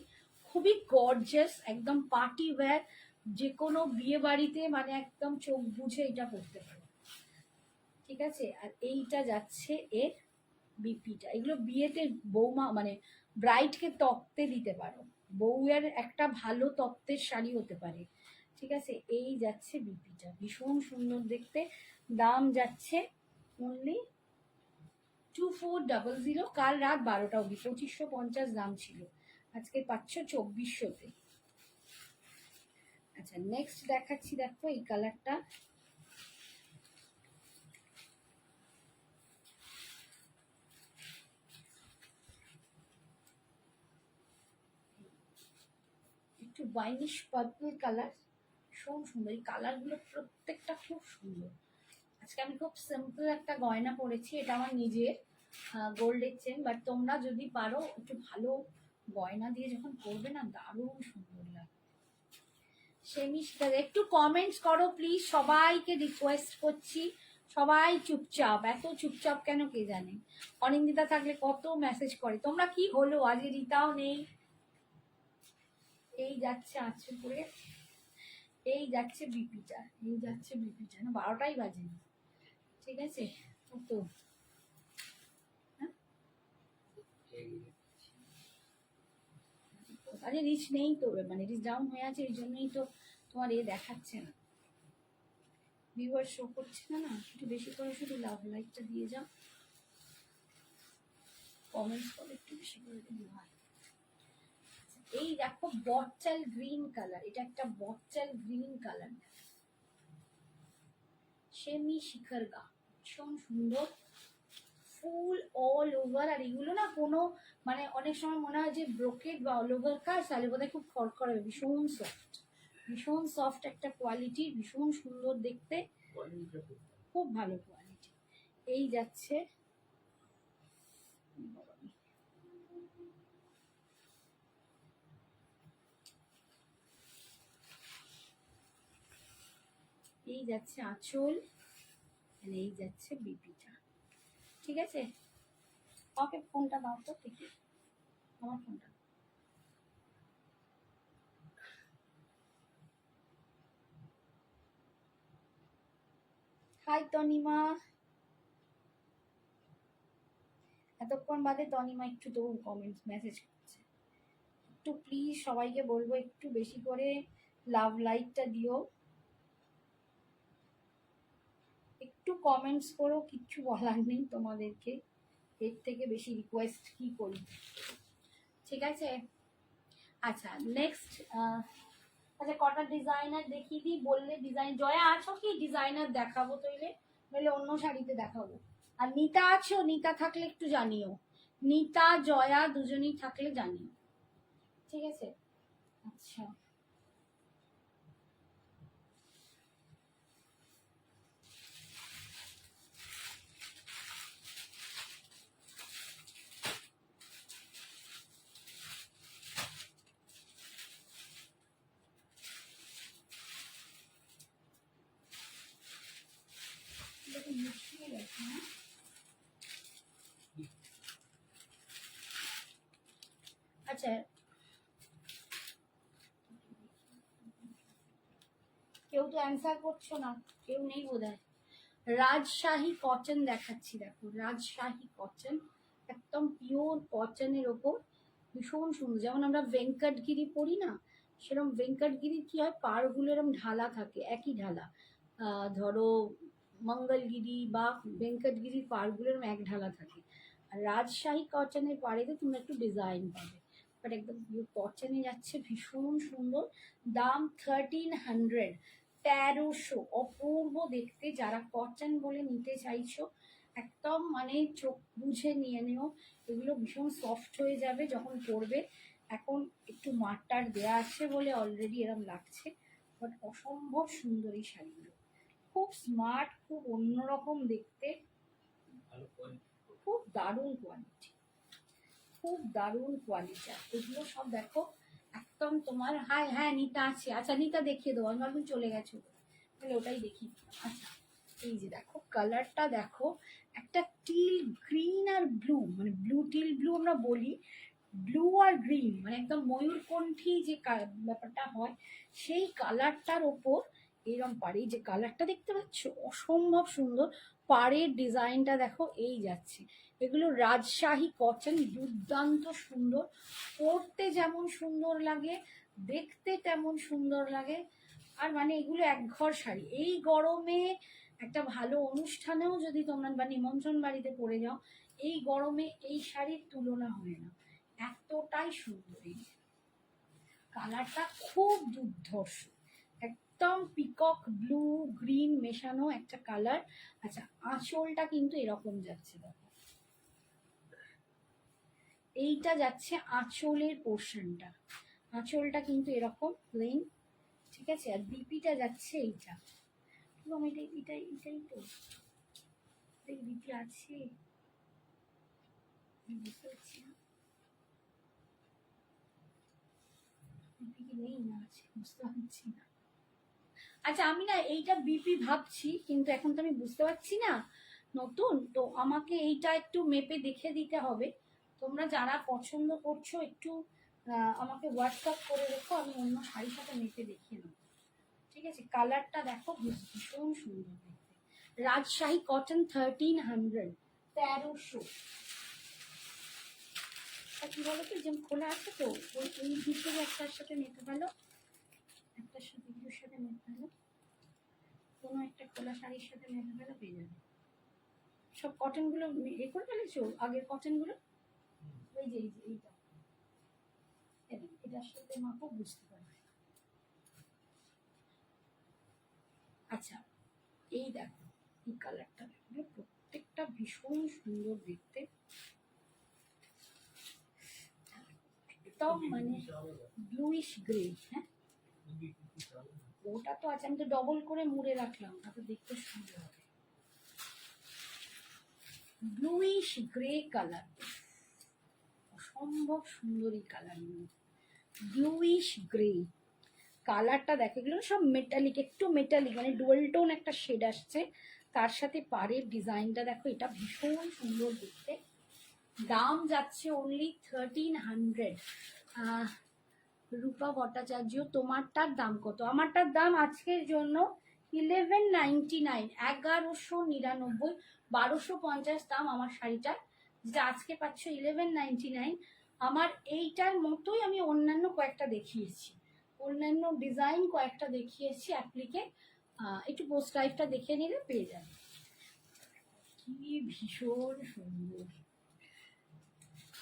[SPEAKER 1] খুবই গর্জিয়াস, একদম পার্টি ওয়্যার, যে কোনো বিয়ে বাড়িতে মানে একদম চোখ বুঝে এটা পরতে পারো। ঠিক আছে, আর এইটা যাচ্ছে এর বিপিটা। এগুলো বিয়েতে বৌমা মানে ব্রাইডকে তপ্তে দিতে পারো, বউয়ের একটা ভালো তপ্তের শাড়ি হতে পারে। ঠিক আছে, এই যাচ্ছে বিপিটা, ভীষণ সুন্দর দেখতে। দাম যাচ্ছে অনলি 2400। কাল রাত 12টা অবধি 2550 দাম ছিল, আজকে পাচ্ছ 2400-তে। আচ্ছা, নেক্সট দেখাচ্ছি, দেখো এই কালারটা। একটু ওয়াইনিশ পার্পল কালার, ভীষণ সুন্দর। এই কালারগুলো প্রত্যেকটা খুব সুন্দর। আজকে আমি খুব সিম্পল একটা গয়না পরেছি, এটা আমার নিজের গোল্ডের চেন, বাট তোমরা যদি পারো একটু ভালো গয়না দিয়ে যখন করবে না, দারুণ সুন্দর লাগে। সেমি শিখর, একটু কমেন্টস করো প্লিজ, সবাইকে রিকোয়েস্ট করছি। সবাই চুপচাপ, এত চুপচাপ কেন কে জানে। অনিন্দিতা থাকলে কত মেসেজ করে, তোমরা কি হলো, আজকে রীতাও নেই। এই যাচ্ছে আঁচল করে, এই যাচ্ছে বিপিটা, এই যাচ্ছে বিপিটা, না 12টাই বাজেনি। ঠিক আছে, তো আরে রিচ নেই তো, মানে রিচ ডাউন হয়ে আছে, এই জন্যই তো তোমার এ দেখাচ্ছে না, ভিউয়ার শো করছে না। না একটু বেশি করে শুধু লাভ লাইকটা দিয়ে যাও, কমেন্টস করে একটু বেশি করে দিলে হয়। এই দেখো বটচাল গ্রিন কালার, এটা একটা বটচাল গ্রিন কালার, সেমি শিখর গা, ভীষণ সুন্দর, ফুল অল ওভার। আর এগুলো না কোনো মানে অনেক সময় মনে হয় যে ব্রোকেড বা অল ওভার কাজ, তাহলে বোধহয় খুব খড়খড় হবে, ভীষণ সফট, ভীষণ সফট একটা কোয়ালিটি, ভীষণ সুন্দর দেখতে, খুব ভালো কোয়ালিটি। এই যাচ্ছে, এই যাচ্ছে আঁচল, এই যাচ্ছে বিপিটা। ঠিক আছে, ওকে ফোনটা দাও তো দেখি, আমার ফোনটা। হাই তনিমা, এতক্ষণ বাদে তনিমা একটু তো কমেন্টস মেসেজ করছে। একটু প্লিজ সবাইকে বলবো একটু বেশি করে লাভ লাইকটা দিও, একটু কমেন্টস করো, কিচ্ছু বলার নেই তোমাদেরকে, এর থেকে বেশি রিকোয়েস্ট কি করি। ঠিক আছে, আচ্ছা নেক্সট, আচ্ছা কটা ডিজাইনার দেখিয়ে দিই, বললে ডিজাইন, জয়া আছো কি ডিজাইনার দেখাবো তৈলে, নইলে অন্য শাড়িতে দেখাবো। আর নিতা আছো, নিতা থাকলে একটু জানিও, নিতা জয়া দুজনেই থাকলে জানিও, ঠিক আছে? আচ্ছা, মুশকিল আছে না? আচ্ছা, কেউ তো অ্যান্সার করছো না, কেউ নেই বোধহয়। রাজশাহী কটন দেখাচ্ছি, দেখো রাজশাহী কটন, একদম পিওর কটনের ওপর, ভীষণ সুন্দর। যেমন আমরা ভেঙ্কটগিরি পরি না, সেরকম ভেঙ্কটগিরির কি হয়, পাড়গুলো এরকম ঢালা থাকে, একই ঢালা। ধরো মঙ্গলগিরি বা ভেঙ্কটগিরির পাড়গুলো এরকম এক ঢালা থাকে। আর রাজশাহী কটনের পাড়েতে তুমি একটু ডিজাইন পাবে, বাট একদম পিওর কটনে যাচ্ছে, ভীষণ সুন্দর। দাম 1300, 1300, অপূর্ব দেখতে। যারা কটন বলে নিতে চাইছো, একদম মানে চোখ বুঝে নিয়ে নিও, এগুলো ভীষণ সফট হয়ে যাবে যখন পরবে। এখন একটু মাটটার দেয়া আছে বলে অলরেডি এরম লাগছে, বাট অসম্ভব সুন্দর এই শাড়িগুলো, খুব স্মার্ট, খুব অন্যরকম দেখতে, খুব দারুণ কোয়ালিটি, খুব দারুণ কোয়ালিটি। এগুলো সব দেখো একদম তোমার, হ্যাঁ হ্যাঁ নিতা আছে, আচ্ছা নিতা দেখিয়ে দেবো, আমি ভাবলাম চলে গেছো, তাহলে ওটাই দেখি। আচ্ছা, এই যে দেখো কালারটা দেখো, একটা টিল গ্রিন আর ব্লু, মানে ব্লু টিল ব্লু আমরা বলি, ব্লু আর গ্রিন, মানে একদম ময়ূরকণ্ঠী যে ব্যাপারটা হয়, সেই কালারটার ওপর এইরকম পাড়ে, এই যে কালারটা দেখতে পাচ্ছ, অসম্ভব সুন্দর। পাড়ের ডিজাইনটা দেখো, এই যাচ্ছে, এগুলো রাজশাহী কটন, দুর্দান্ত সুন্দর, পরতে যেমন সুন্দর লাগে, দেখতে তেমন সুন্দর লাগে। আর মানে এগুলো একঘর শাড়ি, এই গরমে একটা ভালো অনুষ্ঠানেও যদি তোমরা বা নিমন্ত্রণ বাড়িতে পরে যাও, এই গরমে এই শাড়ির তুলনা হয় না, এতটাই সুন্দর। এই কালারটা খুব দুর্ধর্ষ, একদম পিকক ব্লু গ্রিন মেশানো একটা কালার। আচ্ছা, আঁচলটা কিন্তু এরকম যাচ্ছে, দেখো এইটা যাচ্ছে আঁচলের পোর্শনটা, আঁচলটা কিন্তু এরকম প্লেন, ঠিক আছে? আর বিপিটা যাচ্ছে এইটা, এবং এটাই তো বিপি আছে, বুঝতে পারছি না বিপি কি নেই না আছে, বুঝতে পারছি না। আচ্ছা, আমি না এইটা বিপি ভাবছি, কিন্তু এখন তো আমি বুঝতে পারছি না, নতুন তো, আমাকে এইটা একটু মেপে দেখে দিতে হবে। তোমরা যারা পছন্দ করছো একটু আমাকে হোয়াটসঅ্যাপ করে রেখো, আমি অন্য শাড়ির সাথে মেপে দেখিয়ে নেবো, ঠিক আছে? কালারটা দেখো ভীষণ সুন্দর দেখতে, রাজশাহী কটন 1300, 1300। কি বলতো, যেমন খোলা আছে তো, ওই এই ভিতরে একটার সাথে মেপে ভালো, একটার সাথে এগুলোর সাথে মেপে ভালো, কোনো একটা খোলা শাড়ির সাথে মেপে ভালো পেয়ে যাবে। সব কটনগুলো এ করে ফেলেছো, আগের কটনগুলো, ওই যে এইটা, এটার সাথে মাপো, বুঝতে পারবে। আচ্ছা, এই দেখো এই কালারটা দেখো, প্রত্যেকটা ভীষণ সুন্দর দেখতে, একদম মানে ব্লুইশ গ্রে। হ্যাঁ, ওটা তো আছে, আমি তো ডবল করে মুড়ে রাখলাম, তাতে দেখতে সুন্দর হবে। ব্লুইশ গ্রে কালার, অসম্ভব সুন্দর এই কালার, ব্লুইশ গ্রে কালারটা দেখো, এগুলো সব মেটালিক, একটু মেটালিক, মানে ডুয়াল টোন একটা শেড আসছে, তার সাথে পাড়ের ডিজাইনটা দেখো, এটা ভীষণ সুন্দর দেখতে। দাম যাচ্ছে অনলি 1300। রূপা ভট্টাচার্য, তোমারটার দাম কত? আমারটার দাম আজকের জন্য 1199, 1199, 1250 দাম আমার শাড়িটার, যেটা আজকে পাচ্ছ 1199। আমার এইটার মতোই আমি অন্যান্য কয়েকটা দেখিয়েছি, অন্যান্য ডিজাইন কয়েকটা দেখিয়েছি অ্যাপ্লিকে, একটু পোস্ট লাইফটা দেখে নিলে পেয়ে যাবে। কি ভীষণ সুন্দর,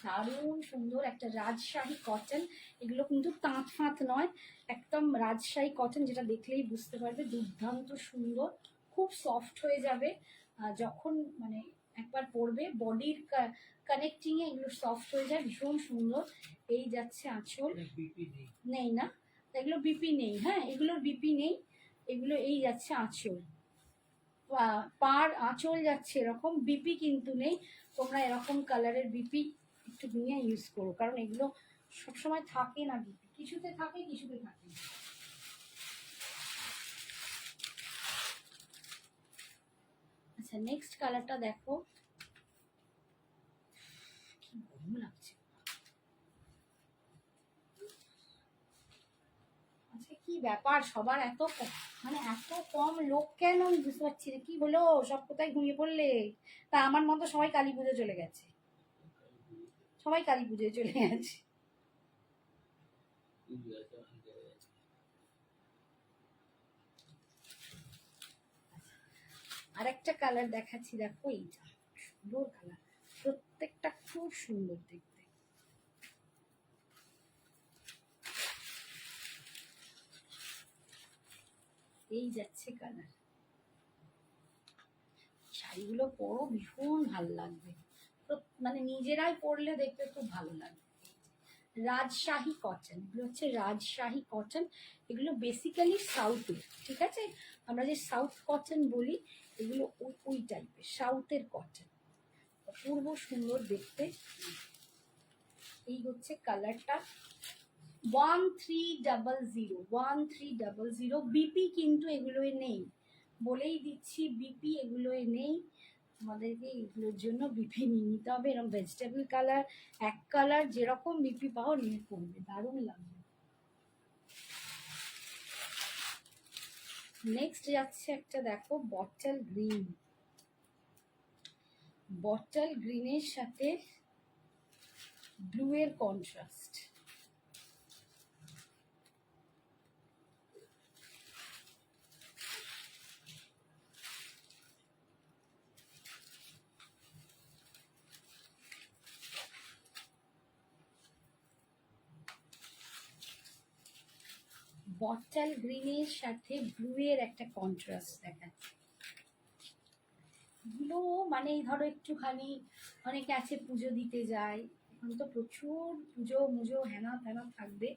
[SPEAKER 1] দারুণ সুন্দর একটা রাজশাহী কটন, এগুলো কিন্তু তাঁত ফাঁত নয়, একদম রাজশাহী কটন, যেটা দেখলেই বুঝতে পারবে, দুর্দান্ত সুন্দর, খুব সফট হয়ে যাবে যখন মানে একবার পরবে, বডির কানেক্টিং এ এগুলো সফট হয়ে যায়, ভীষণ সুন্দর। এই যাচ্ছে আঁচল, নেই না এগুলো বিপি নেই, হ্যাঁ এগুলোর বিপি নেই, এগুলো এই যাচ্ছে আঁচল, পার আঁচল যাচ্ছে এরকম, বিপি কিন্তু নেই। তোমরা এরকম কালারের বিপি একটু নিয়ে ইউজ করো, কারণ এগুলো সবসময় থাকে না, বিপি কিছুতে থাকে কিছুতে থাকে না। আচ্ছা নেক্সট কালারটা দেখো, কি গরম লাগছে। আচ্ছা কি ব্যাপার সবার এত মানে এত কম লোক কেন আমি বুঝতে পারছি না, কি হলো সব কোথায় ঘুমিয়ে পড়লে? তা আমার মতো সবাই কালী পুজো চলে গেছে, সবাই কালী পুজোয় চলে গেছে। আর একটা কালার দেখাচ্ছি, দেখো এইটা সুন্দর কালার, প্রত্যেকটা খুব সুন্দর দেখতে। এই যাচ্ছে কালার, শাড়িগুলো পরো ভীষণ ভালো লাগবে, মানে নিজেরাই পরলে দেখতে খুব ভালো লাগবে। রাজশাহী কটন, এগুলো হচ্ছে রাজশাহী কটন, এগুলো বেসিক্যালি সাউথের, ঠিক আছে, আমরা যে সাউথ কটন বলি এগুলো ওই টাইপের সাউথের কটন, অপূর্ব সুন্দর দেখতে। এই হচ্ছে কালারটা 1300 বিপি কিন্তু এগুলোয় নেই, বলেই দিচ্ছি বিপি এগুলোয় নেই, আমাদেরকে এগুলোর জন্য বিপি নিয়ে নিতে হবে। এরকম ভেজিটেবল কালার, এক কালার যেরকম বিপি পাও নিয়ে পড়বে, দারুণ লাগবে। নেক্সট যাচ্ছে একটা দেখো বটল গ্রিন, বটল গ্রিনের সাথে ব্লু এর কন্ট্রাস্ট, বটল গ্রিনের সাথে ব্লু এর একটা কন্ট্রাস্ট দেখাচ্ছে। এগুলো মানে ধরো একটুখানি, অনেকে আছে পুজো দিতে যায়, এখন তো প্রচুর পুজো মুজো হেনা তেনা থাকবে,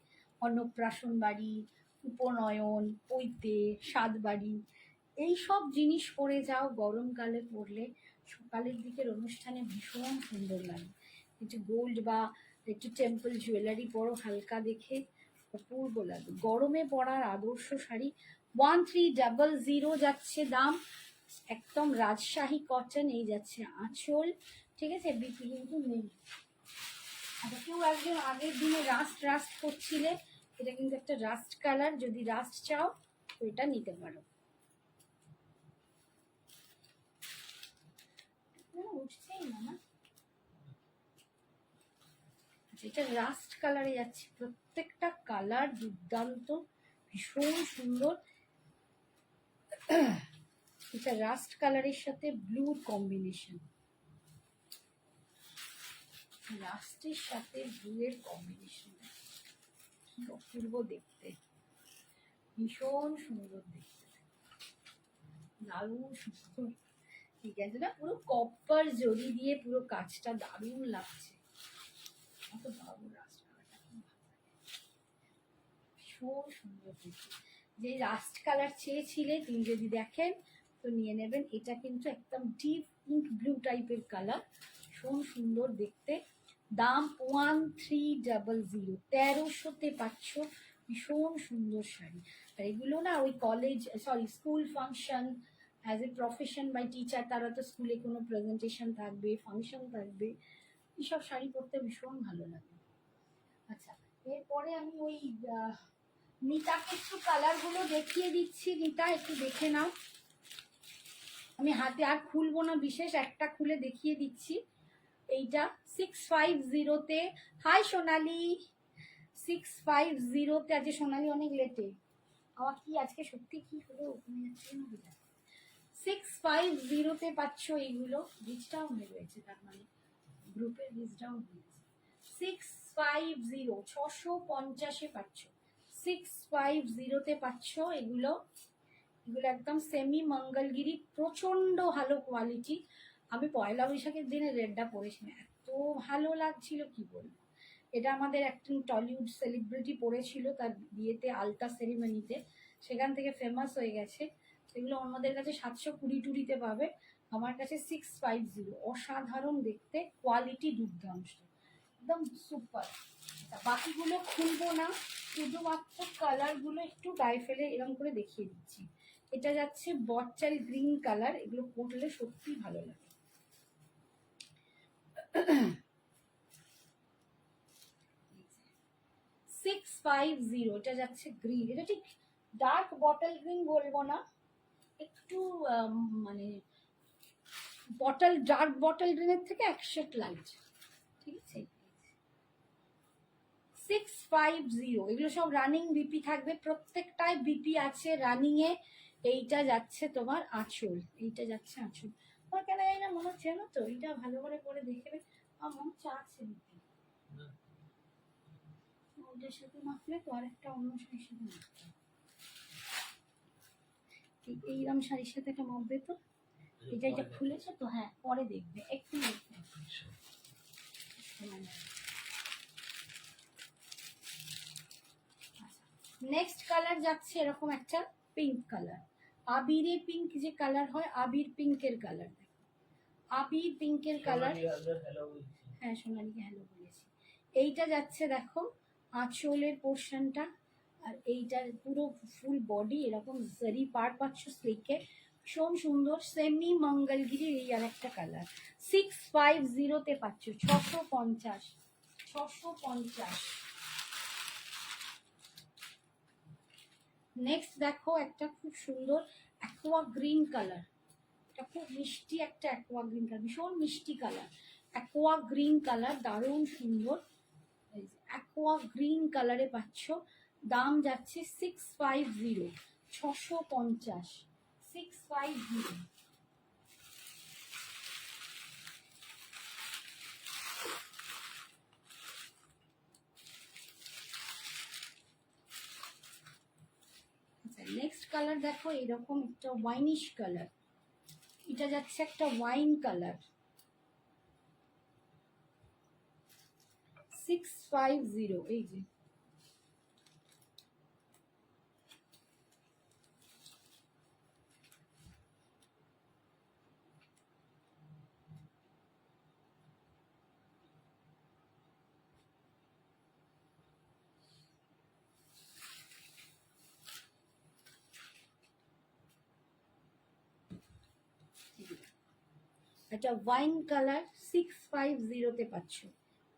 [SPEAKER 1] অন্নপ্রাশন বাড়ি, উপনয়ন, পৈতে, সাত বাড়ি, এই সব জিনিস পরে যাও গরমকালে পরলে সকালের দিকের অনুষ্ঠানে ভীষণ সুন্দর লাগে। একটু গোল্ড বা একটু টেম্পল জুয়েলারি পরো হালকা দেখে, অপূর্ব লাগে। গরমে পরার আদর্শ শাড়ি। 1300 যাচ্ছে দাম, একদম রাজশাহী কটন। এই যাচ্ছে আঁচল, ঠিক আছে, বিপি কিন্তু নেই। আচ্ছা কেউ একজন আগের দিনে রাস্ট রাস্ট করছিলে, এটা কিন্তু একটা রাস্ট কালার, যদি রাস্ট চাও তো এটা নিতে পারো। উঠছেই না না, এটা রাস্ট কালারে যাচ্ছে, প্রত্যেকটা কালার দুর্দান্ত, ভীষণ সুন্দর। এটা রাস্ট কালারের সাথে ব্লু কম্বিনেশন, রাস্টের সাথে ব্লু এর কম্বিনেশন, কি অপূর্ব দেখতে, ভীষণ সুন্দর দেখতে, দারুণ সুন্দর। ঠিক আছে না, পুরো কপার জড়ি দিয়ে পুরো কাজটা দারুণ লাগছে, কত দারুণ রাস্ট কালারটা, ভীষণ সুন্দর দেখতে। যে রাস্ট কালার চেয়েছিলে তুমি যদি দেখেন তো নিয়ে নেবেন, এটা কিন্তু একদম ডিপ ইঙ্ক ব্লু টাইপের কালার, ভীষণ সুন্দর দেখতে। দাম 1300, 1300-তে পাচ্ছ ভীষণ সুন্দর শাড়ি। আর এগুলো না ওই college sorry school function, as a profession by teacher, তারা তো স্কুলে কোনো প্রেজেন্টেশন থাকবে, ফাংশন থাকবে, এইসব শাড়ি পরতে ভীষণ ভালো লাগে। আচ্ছা এরপরে আমি ওই নিতাকে একটু কালারগুলো দেখিয়ে দিচ্ছি, নিতা একটু দেখে নাও, আমি হাতে আর খুলবো না, বিশেষ একটা খুলে দেখিয়ে দিচ্ছি। এইটা 650-তে, হাই সোনালি, 650-তে, আজকে সোনালি অনেক লেটে, আমার কি আজকে সত্যি কি হলো, তুমি যাচ্ছে না, 650-তে পাচ্ছ এইগুলো, রিচ ডাউন হয়ে রয়েছে, তার মানে গ্রুপের রিচ ডাউন হয়েছে। 650, 650-এ পাচ্ছ, 650-তে পাচ্ছ এগুলো, এগুলো একদম সেমি মঙ্গলগিরি, প্রচন্ড ভালো কোয়ালিটি। আমি পয়লা বৈশাখের দিনে রেডটা পরেছিলাম, এত ভালো লাগছিল কি বলবো। এটা আমাদের একজন টলিউড সেলিব্রিটি পরেছিল তার বিয়েতে, আলতা সেরিমনিতে, সেখান থেকে ফেমাস হয়ে গেছে। সেগুলো অন্যদের কাছে 720 পাবে, আমার কাছে 650। অসাধারণ দেখতে, কোয়ালিটি দুর্দান্ত, একদম সুপার। বাকিগুলো খুলবো না, শুধুমাত্র কালারগুলো একটু গায়ে ফেলে এরকম করে দেখিয়ে দিচ্ছি। এটা যাচ্ছে বটল গ্রিন কালার, এগুলো পরলে সত্যি ভালো লাগে। 650, এটা যাচ্ছে গ্রিন, এটা ঠিক ডার্ক বটল গ্রিন বলবো না, একটু মানে ডার্ক বটল গ্রিনের থেকে এক শেড লাইট, ঠিক আছে। 650, এগুলো সব রানিং বিপি থাকবে, প্রত্যেকটাই বিপি আছে রানিং এ। এইটা যাচ্ছে তোমার আঁচল, এইটা যাচ্ছে আঁচল। আমার কেন জানি না মনে হচ্ছে, জানো তো, এইটা ভালো করে পরে দেখবে আমার মনে হচ্ছে আছে বিপি। ওদের সাথে মাখলে তো আর একটা অন্য শাড়ির সাথে মাখতে হবে। এইরকম শাড়ির সাথে একটা মাখবে তো। এটা খুলেছে তো, হ্যাঁ পরে দেখবে, একটু দেখবে। নেক্সট কালার যাচ্ছে এরকম একটা পিঙ্ক কালার, আবিরে পিঙ্ক যে কালার হয়, আবির পিঙ্কের কালার, আবির পিঙ্কের কালার। হ্যাঁ সোনালিকে হ্যালো বলেছি। এইটা যাচ্ছে দেখো আঁচলের পোর্শনটা, আর এইটার পুরো ফুল বডি এরকম জারি পার পাচ্ছ স্লিকে, ভীষণ সুন্দর। সেমি মঙ্গলগিরির এই আর একটা কালার, 650 পাচ্ছ, 650, 650। নেক্সট দেখো একটা খুব সুন্দর অ্যাকোয়া গ্রিন কালার, এটা খুব মিষ্টি একটা অ্যাকোয়া গ্রিন কালার, ভীষণ মিষ্টি কালার, অ্যাকোয়া গ্রিন কালার, দারুণ সুন্দর। অ্যাকোয়া গ্রিন কালারে পাচ্ছ, দাম যাচ্ছে 650, 650, 650। নেক্সট কালার দেখো এরকম একটা ওয়াইনিশ কালার, এটা যাচ্ছে একটা ওয়াইন কালার, 650, এই যে একটা ওয়াইন কালার, 650 পাচ্ছ।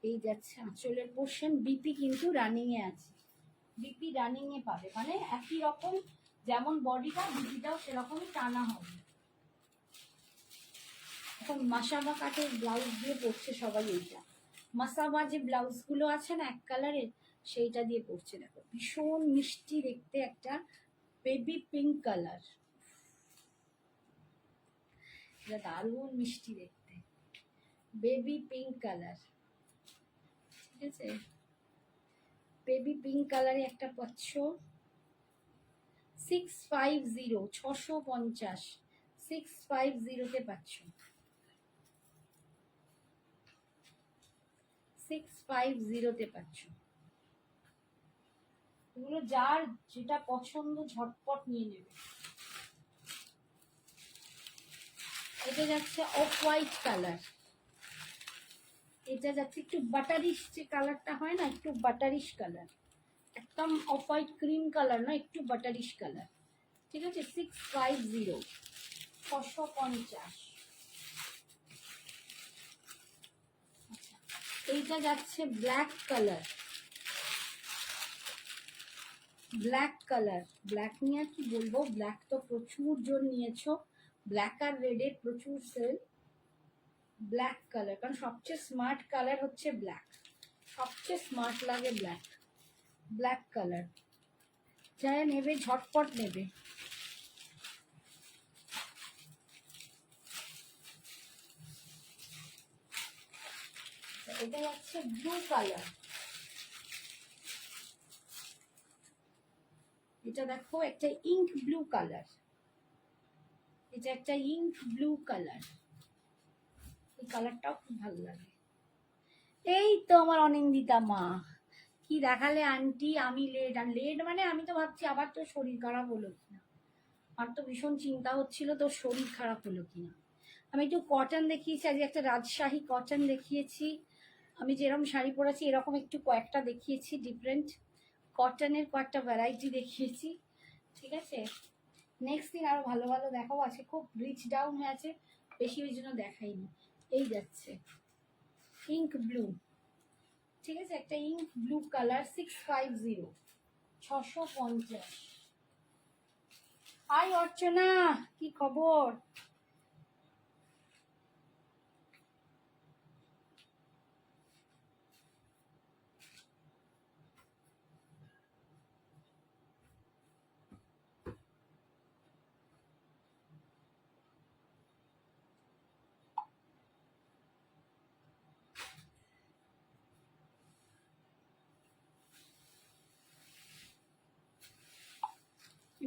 [SPEAKER 1] এই যাচ্ছে আঁচলের পোর্শন, বিপি কিন্তু রানিং এ আছে, বিপি রানিং এ পাবে, মানে একই রকম যেমন বডিটা বিপিটাও সেরকমই টানা হবে। এখন মাসাবা কাটের ব্লাউজ দিয়ে পরছে সবাই, এইটা মাসাবা যে ব্লাউজ গুলো আছে না এক কালারের, সেইটা দিয়ে পরছে। দেখো ভীষণ মিষ্টি দেখতে একটা বেবি পিঙ্ক কালার, এটা দারুণ মিষ্টি দেখতে, বেবি পিঙ্ক কালার, ঠিক আছে। বেবি পিঙ্ক কালারে একটা পাচ্ছ, 650, 650, 650 পাচ্ছ, 650 পাচ্ছ। এগুলো যার যেটা পছন্দ ঝটপট নিয়ে নেবে। এটা যাচ্ছে অফ হোয়াইট কালার, এটা যাচ্ছে একটু বাটারিশ যে কালারটা হয় না, একটু বাটারিশ কালার, একদম অফ হোয়াইট ক্রিম কালার না, একটু বাটারিশ কালার, ঠিক আছে। 650, 650। এইটা যাচ্ছে black colour, black colour, black নিয়ে কি বলবো, ব্ল্যাক তো প্রচুর জন নিয়েছো, ব্ল্যাক আর রেডের প্রচুর সেল। ব্ল্যাক কালার, কারণ সবচেয়ে স্মার্ট কালার হচ্ছে ব্ল্যাক, সবচেয়ে স্মার্ট লাগে ব্ল্যাক, ব্ল্যাক কালার। যারা নেবে ঝটপট নেবে। এটা হচ্ছে ব্লু কালার, এটা দেখো একটা ইঙ্ক ব্লু কালার, এটা একটা ইঙ্ক ব্লু কালার, এই কালারটাও খুব ভালো লাগে। এই তো আমার অনিন্দিতা মা, কি দেখালে আন্টি? আমি লেট, আর লেট মানে আমি তো ভাবছি আবার তো শরীর খারাপ হলো কিনা, আমার তো ভীষণ চিন্তা হচ্ছিল তোর শরীর খারাপ হলো কিনা। আমি একটু কটন দেখিয়েছি, আজকে একটা রাজশাহী কটন দেখিয়েছি, আমি যেরকম শাড়ি পরেছি এরকম একটু কয়েকটা দেখিয়েছি, ডিফারেন্ট কটনের কয়েকটা ভ্যারাইটি দেখিয়েছি, ঠিক আছে। নেক্সট দিন আরো ভালো ভালো দেখাবো, আছে খুব রিচ ডাউন হয়ে আছে, বেশি ওই জন্য দেখাইনি। এই যাচ্ছে ইঙ্ক ব্লু, ঠিক আছে, একটা ইঙ্ক ব্লু কালার 650, 650। হাই অর্চনা, কি খবর?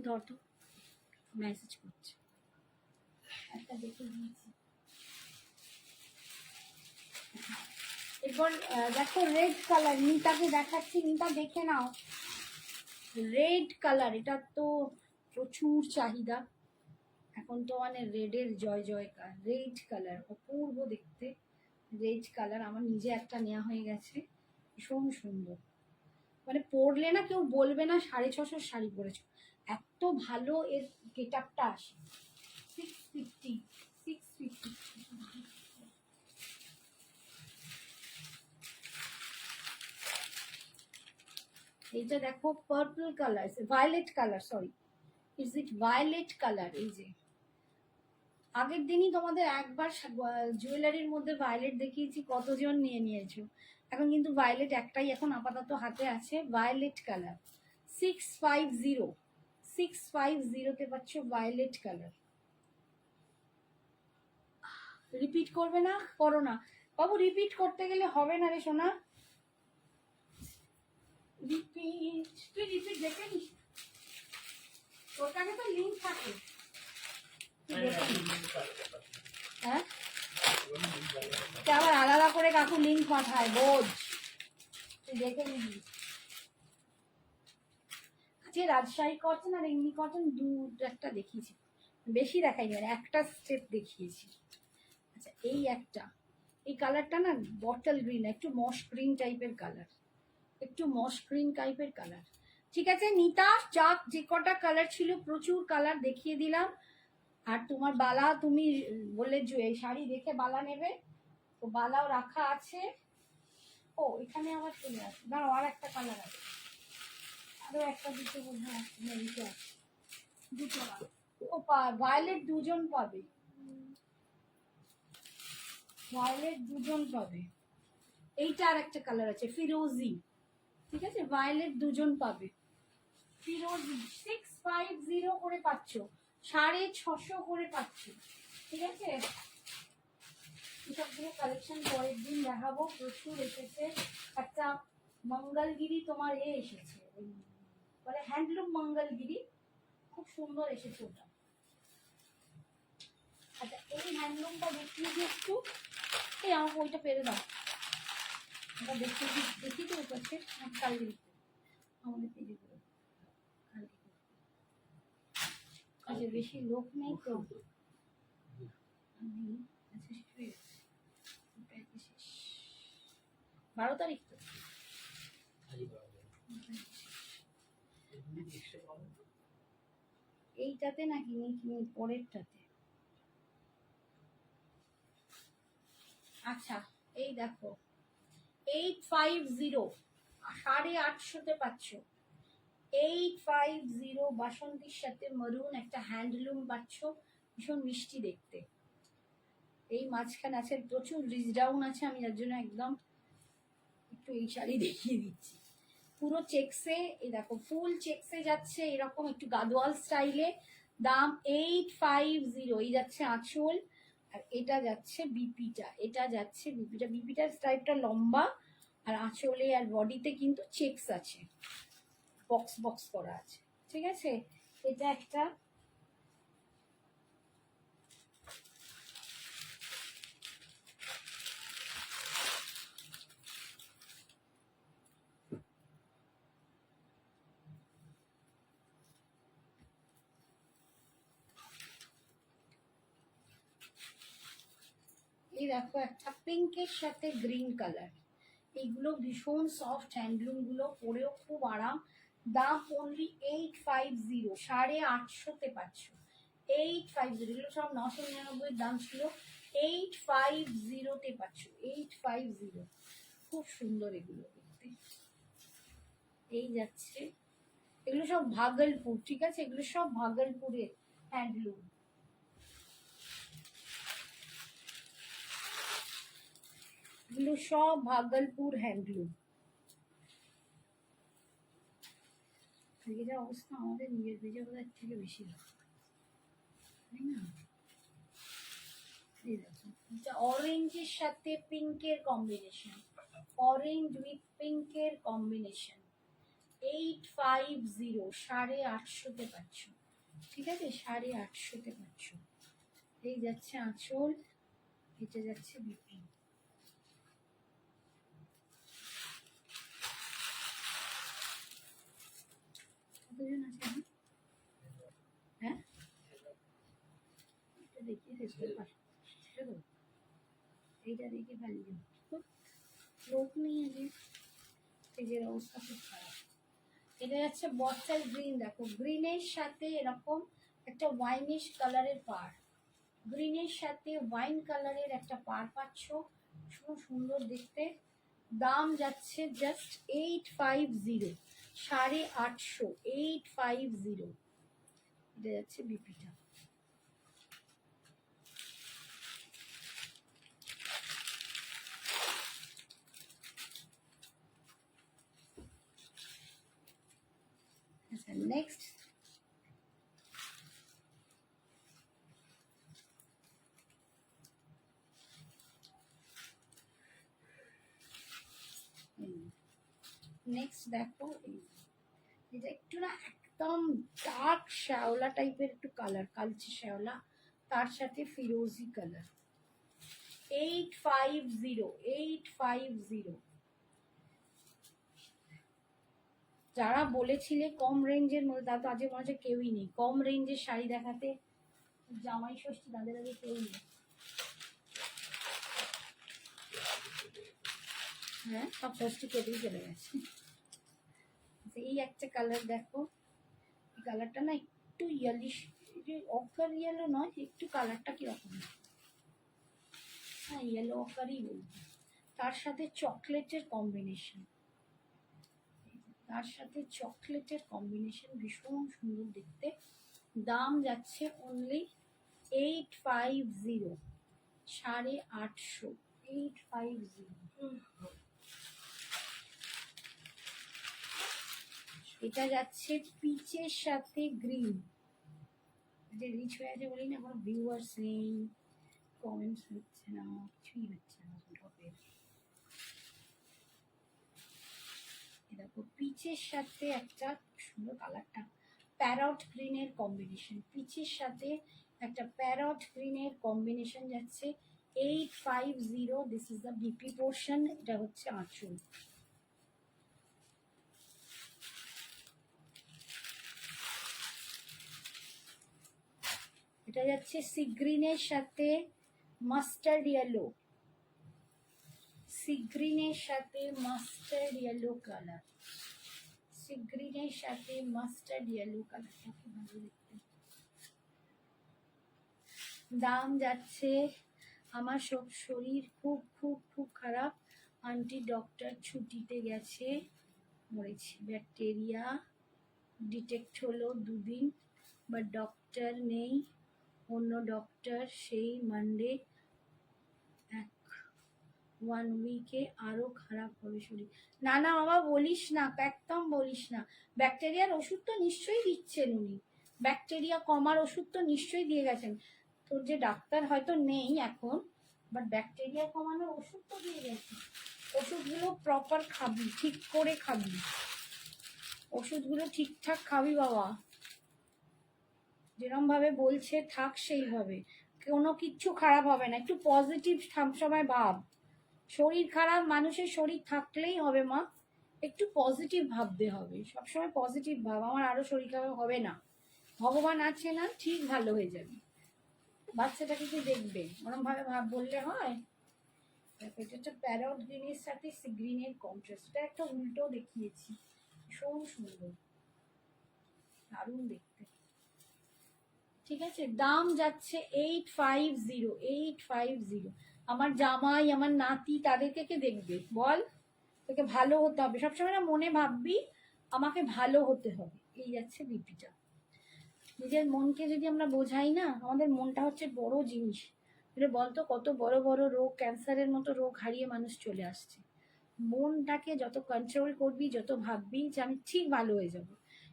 [SPEAKER 1] ধর তো, মেসেজ করছে, একটা দেখে দিয়েছি। এরপর দেখো রেড কালার, নিতাকে দেখাচ্ছি, নিতা দেখে নাও। রেড কালার, এটা তো প্রচুর চাহিদা এখন, তো মানে রেডের জয় জয়কার। রেড কালার অপূর্ব দেখতে, রেড কালার আমার নিজে একটা নেওয়া হয়ে গেছে, ভীষণ সুন্দর, মানে পরলে না কেউ বলবে না 650 শাড়ি পরেছ, এত ভালো এর গেট আপটা আসে। 650, 650। এইটা দেখো purple colour, violet colour, sorry is it violet colour. এই যে আগের দিনই তোমাদের একবার জুয়েলারির মধ্যে ভায়োলেট দেখিয়েছি, কতজন নিয়ে নিয়েছো। এখন কিন্তু ভায়োলেট একটাই এখন আপাতত হাতে আছে, ভায়োলেট কালার 650, 650তে পাচ্ছ ভায়োলেট কালার। রিপিট করবে না, করো না বাবু, রিপিট করতে গেলে হবে না রে সোনা, রিপিট, তুই রিপিট দেখে নিস, তোর কাছে তো লিঙ্ক থাকে। হ্যাঁ, আবার আলাদা করে কাকু লিঙ্ক পাঠায়, বোঝ, তুই দেখে নিবি। আজকে রাজশাহী কটন আর এমনি কটন দু একটা দেখিয়েছি, বেশি দেখাইনি, মানে একটা স্টেপ দেখিয়েছি। আচ্ছা এই একটা, এই কালারটা না বটল গ্রিন, একটু মশ গ্রিন টাইপের কালার, একটু মশ গ্রিন টাইপের কালার, ঠিক আছে। নিতা চাক যে কটা কালার ছিল প্রচুর কালার দেখিয়ে দিলাম। আর তোমার বালা, তুমি বললে যে এই শাড়ি দেখে বালা নেবে, তো বালাও রাখা আছে। ও এখানে আবার চলে আসে, দাঁড়াও আর একটা কালার আছে, আরো একটা দুটো বোধ হয় আছে, দুটো ও ভায়োলেট দুজন পাবে, ভায়োলেট দুজন পাবে। এইটা আর একটা কালার আছে ফিরোজি, ঠিক আছে, ভায়োলেট দুজন পাবে, ফিরোজি 650 করে পাচ্ছ, 650 করে পাচ্ছ, ঠিক আছে। এসবগুলো কালেকশন পরের দিন দেখাবো, প্রচুর এসেছে। একটা মঙ্গলগিরি তোমার এসেছে, বলে হ্যান্ডলুম মঙ্গলগিরি, খুব সুন্দর এসেছে ওটা। আচ্ছা এই হ্যান্ডলুমটা দেখিয়ে দিই একটু, এই আমাকে ওইটা পেরে দাও, ওটা দেখিয়ে দিই, দেখিয়ে তো করছে কালকে দেখতে আমাদের পেজে করে, কালকে। আচ্ছা বেশি লোক নেই তো, আমি আচ্ছা শেষ, 12 তারিখ তো, এইটাতে নাকি পরেরটাতে। আচ্ছা এই দেখো 850, 850তে পাচ্ছ, 850 বাসন্তীর সাথে মারুন একটা হ্যান্ডলুম পাচ্ছ, ভীষণ মিষ্টি দেখতে। এই মাঝখানে আছে প্রচুর রিচ ডাউন আছে, আমি যার জন্য একদম একটু এই শাড়ি দেখিয়ে দিচ্ছি, পুরো চেকসে, এই দেখো ফুল চেকসে যাচ্ছে, এরকম একটু গাদোয়াল স্টাইলে, দাম 850। এই যাচ্ছে আঁচল, আর এটা যাচ্ছে বিপিটা, এটা যাচ্ছে বিপিটা, বিপিটার স্টাইলটা লম্বা, আর আঁচলে আর বডিতে কিন্তু চেকস আছে, বক্স বক্স করা আছে, ঠিক আছে। এটা একটা, দেখো একটা পিঙ্কের সাথে গ্রিন কালার, এইগুলো ভীষণ সফট হ্যান্ডলুম গুলো, পরেও খুব আরাম। দাম অনলি 850, 850 পাচ্ছ। 850, এগুলো সব 999 দাম ছিল, 850 পাচ্ছ। 850, খুব সুন্দর এগুলো দেখতে। এই যাচ্ছে, এগুলো সব ভাগলপুর, ঠিক আছে, এগুলো সব ভাগলপুরের হ্যান্ডলুম। এগুলো সব ভাগলপুর হ্যান্ডলুম। ভেজা অবস্থা আমাদের নিজের ভেজা বোধহয় থেকে বেশি হয়, তাই না? এই দেখো, এটা অরেঞ্জের সাথে পিঙ্কের কম্বিনেশন, অরেঞ্জ উইথ পিঙ্কের কম্বিনেশন। 850, 850 পাচ্ছ, ঠিক আছে, 850 পাচ্ছ। এই যাচ্ছে আঁচল, এটা যাচ্ছে বিপি। কতজন আছে? হ্যাঁ, এটা দেখিয়ে শেষ করে পাস, এইটা দেখে ফেলি, লোক নেই আগে, পেজের অবস্থা খুব খারাপ। এটা যাচ্ছে বটল গ্রিন, দেখো গ্রিনের সাথে এরকম একটা ওয়াইনিশ কালারের পার, গ্রিনের সাথে ওয়াইন কালারের একটা পার পাচ্ছ, খুব সুন্দর দেখতে। দাম যাচ্ছে জাস্ট 850, 850, 850। এটা যাচ্ছে বিপিটা। আচ্ছা, নেক্সট দেখো, এটা একটু না একদম ডার্ক শ্যাওলা টাইপের একটু কালার, কালচে শ্যাওলা, তার সাথে ফিরোজি কালার। 850, 850। যারা বলেছিলে কম রেঞ্জের মধ্যে, তারা তো আজকে মনে হচ্ছে কেউই নেই কম রেঞ্জের শাড়ি দেখাতে। জামাই ষষ্ঠী, তাদের আগে কেউ নেই। হ্যাঁ, সব ষষ্ঠী কেটেই চলে গেছে। এই একটা কালার দেখো, এই কালারটা না একটু ইয়েলিশ, অকার ইয়েলো নয়, একটু কালারটা কিরকম, হ্যাঁ ইয়েলো অকারই বলবো। তার সাথে চকলেটের কম্বিনেশন, তার সাথে চকলেটের কম্বিনেশন ভীষণ সুন্দর দেখতে। দাম যাচ্ছে অনলি 850, 850, 850। এটা যাচ্ছে পিচের সাথে গ্রিন, যে রিচ হয়ে আছে বলি না, কোনো ভিউয়ার্স নেই, কমেন্টস হচ্ছে না, কিছুই হচ্ছে না টপের। দেখো পিচের সাথে একটা সুন্দর কালারটা, প্যারট গ্রিনের কম্বিনেশন, পিচের সাথে একটা প্যারট গ্রিনের কম্বিনেশন যাচ্ছে 850। This is the BP portion, এটা হচ্ছে আঁচল। এটা যাচ্ছে সি গ্রিনের সাথে মাস্টার্ড ইয়েলো, সি গ্রিনের সাথে মাস্টার্ড ইয়েলো কালার, সি গ্রিনের সাথে মাস্টার্ড ইয়েলো কালারটা খুব ভালো দেখতে। দাম যাচ্ছে, আমার সব শরীর খুব খুব খুব খারাপ, আন্টি ডক্টর ছুটিতে গেছে, মরেছি, ব্যাকটেরিয়া ডিটেক্ট হলো 2 দিন, বাট ডক্টর নেই, অন্য ডক্টর সেই মানডে, 1 উইকে আরো খারাপ হবে শরীর। না না বাবা বলিস না, একদম বলিস না, ব্যাকটেরিয়ার ওষুধ তো নিশ্চয়ই দিচ্ছেন উনি, ব্যাকটেরিয়া কমার ওষুধ তো নিশ্চয়ই দিয়ে গেছেন, তোর যে ডাক্তার হয়তো নেই এখন, বাট ব্যাকটেরিয়া কমানোর ওষুধ তো দিয়ে গেছে। ওষুধগুলো প্রপার খাবি, ঠিক করে খাবি, ওষুধগুলো ঠিকঠাক খাবি বাবা, যেরকম ভাবে বলছে থাক সেইভাবে, কোনো কিচ্ছু খারাপ হবে না, একটু পজিটিভ সবসময় ভাব। শরীর খারাপ, মানুষের শরীর থাকলেই হবে মা, একটু পজিটিভ ভাবতে হবে, সবসময় পজিটিভ ভাব, আমার আরো শরীর খারাপ হবে না, ভগবান আছে না, ঠিক ভালো হয়ে যাবে। বাচ্চাটাকে কি দেখবে, ওরম ভাবে বললে হয়? দেখো এটা হচ্ছে প্যারট গ্রিনের সাথে সি গ্রিনের কন্ট্রাস্ট, এটা একটা উল্টো দেখিয়েছি, ভীষণ সুন্দর, দারুণ দেখতে। ঠিক আছে, দাম যাচ্ছে 850, 850। আমার জামাই, আমার নাতি, তাদেরকে কে দেখবে বল? তোকে ভালো হতে হবে সবসময়, না মনে ভাববি আমাকে ভালো হতে হবে, এই যাচ্ছে বিপিটা। নিজের মনকে যদি আমরা বোঝাই না, আমাদের মনটা হচ্ছে বড় জিনিস। এটা বলতো কত বড় বড় রোগ, ক্যান্সারের মতো রোগ হারিয়ে মানুষ চলে আসছে। মনটাকে যত কন্ট্রোল করবি, যত ভাববি যে আমি ঠিক ভালো হয়ে যাব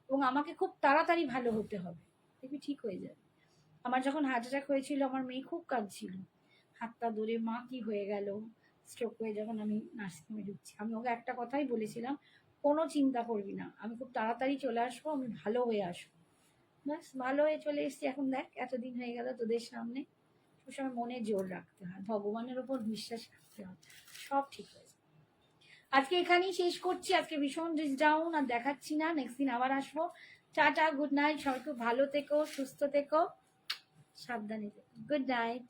[SPEAKER 1] এবং আমাকে খুব তাড়াতাড়ি ভালো হতে হবে, দেখবি ঠিক হয়ে যাবে। আমার যখন হার্ট অ্যাটাক হয়েছিল, আমার মেয়ে খুব কাঁদছিল, হাতটা ধরে মা কি হয়ে গেল, স্ট্রোক হয়ে যখন আমি নার্সিংহোমে ঢুকছি, আমি ওকে একটা কথাই বলেছিলাম, কোনো চিন্তা করবি না, আমি খুব তাড়াতাড়ি চলে আসবো, আমি ভালো হয়ে আসবো। ব্যাস ভালো হয়ে চলে এসেছি। এখন দেখ এতদিন হয়ে গেল তোদের সামনে। সবসময় মনে জোর রাখতে হয়, ভগবানের ওপর বিশ্বাস রাখতে হয়, সব ঠিক হয়ে যাবে। আজকে এখানেই শেষ করছি, আজকে ভীষণ ডাউন, আর দেখাচ্ছি না, নেক্সট দিন আবার আসবো। টাটা, গুড নাইট, সবাই খুব ভালো থেকো, সুস্থ থেকো, সাবধানে থেকো, গুড নাইট।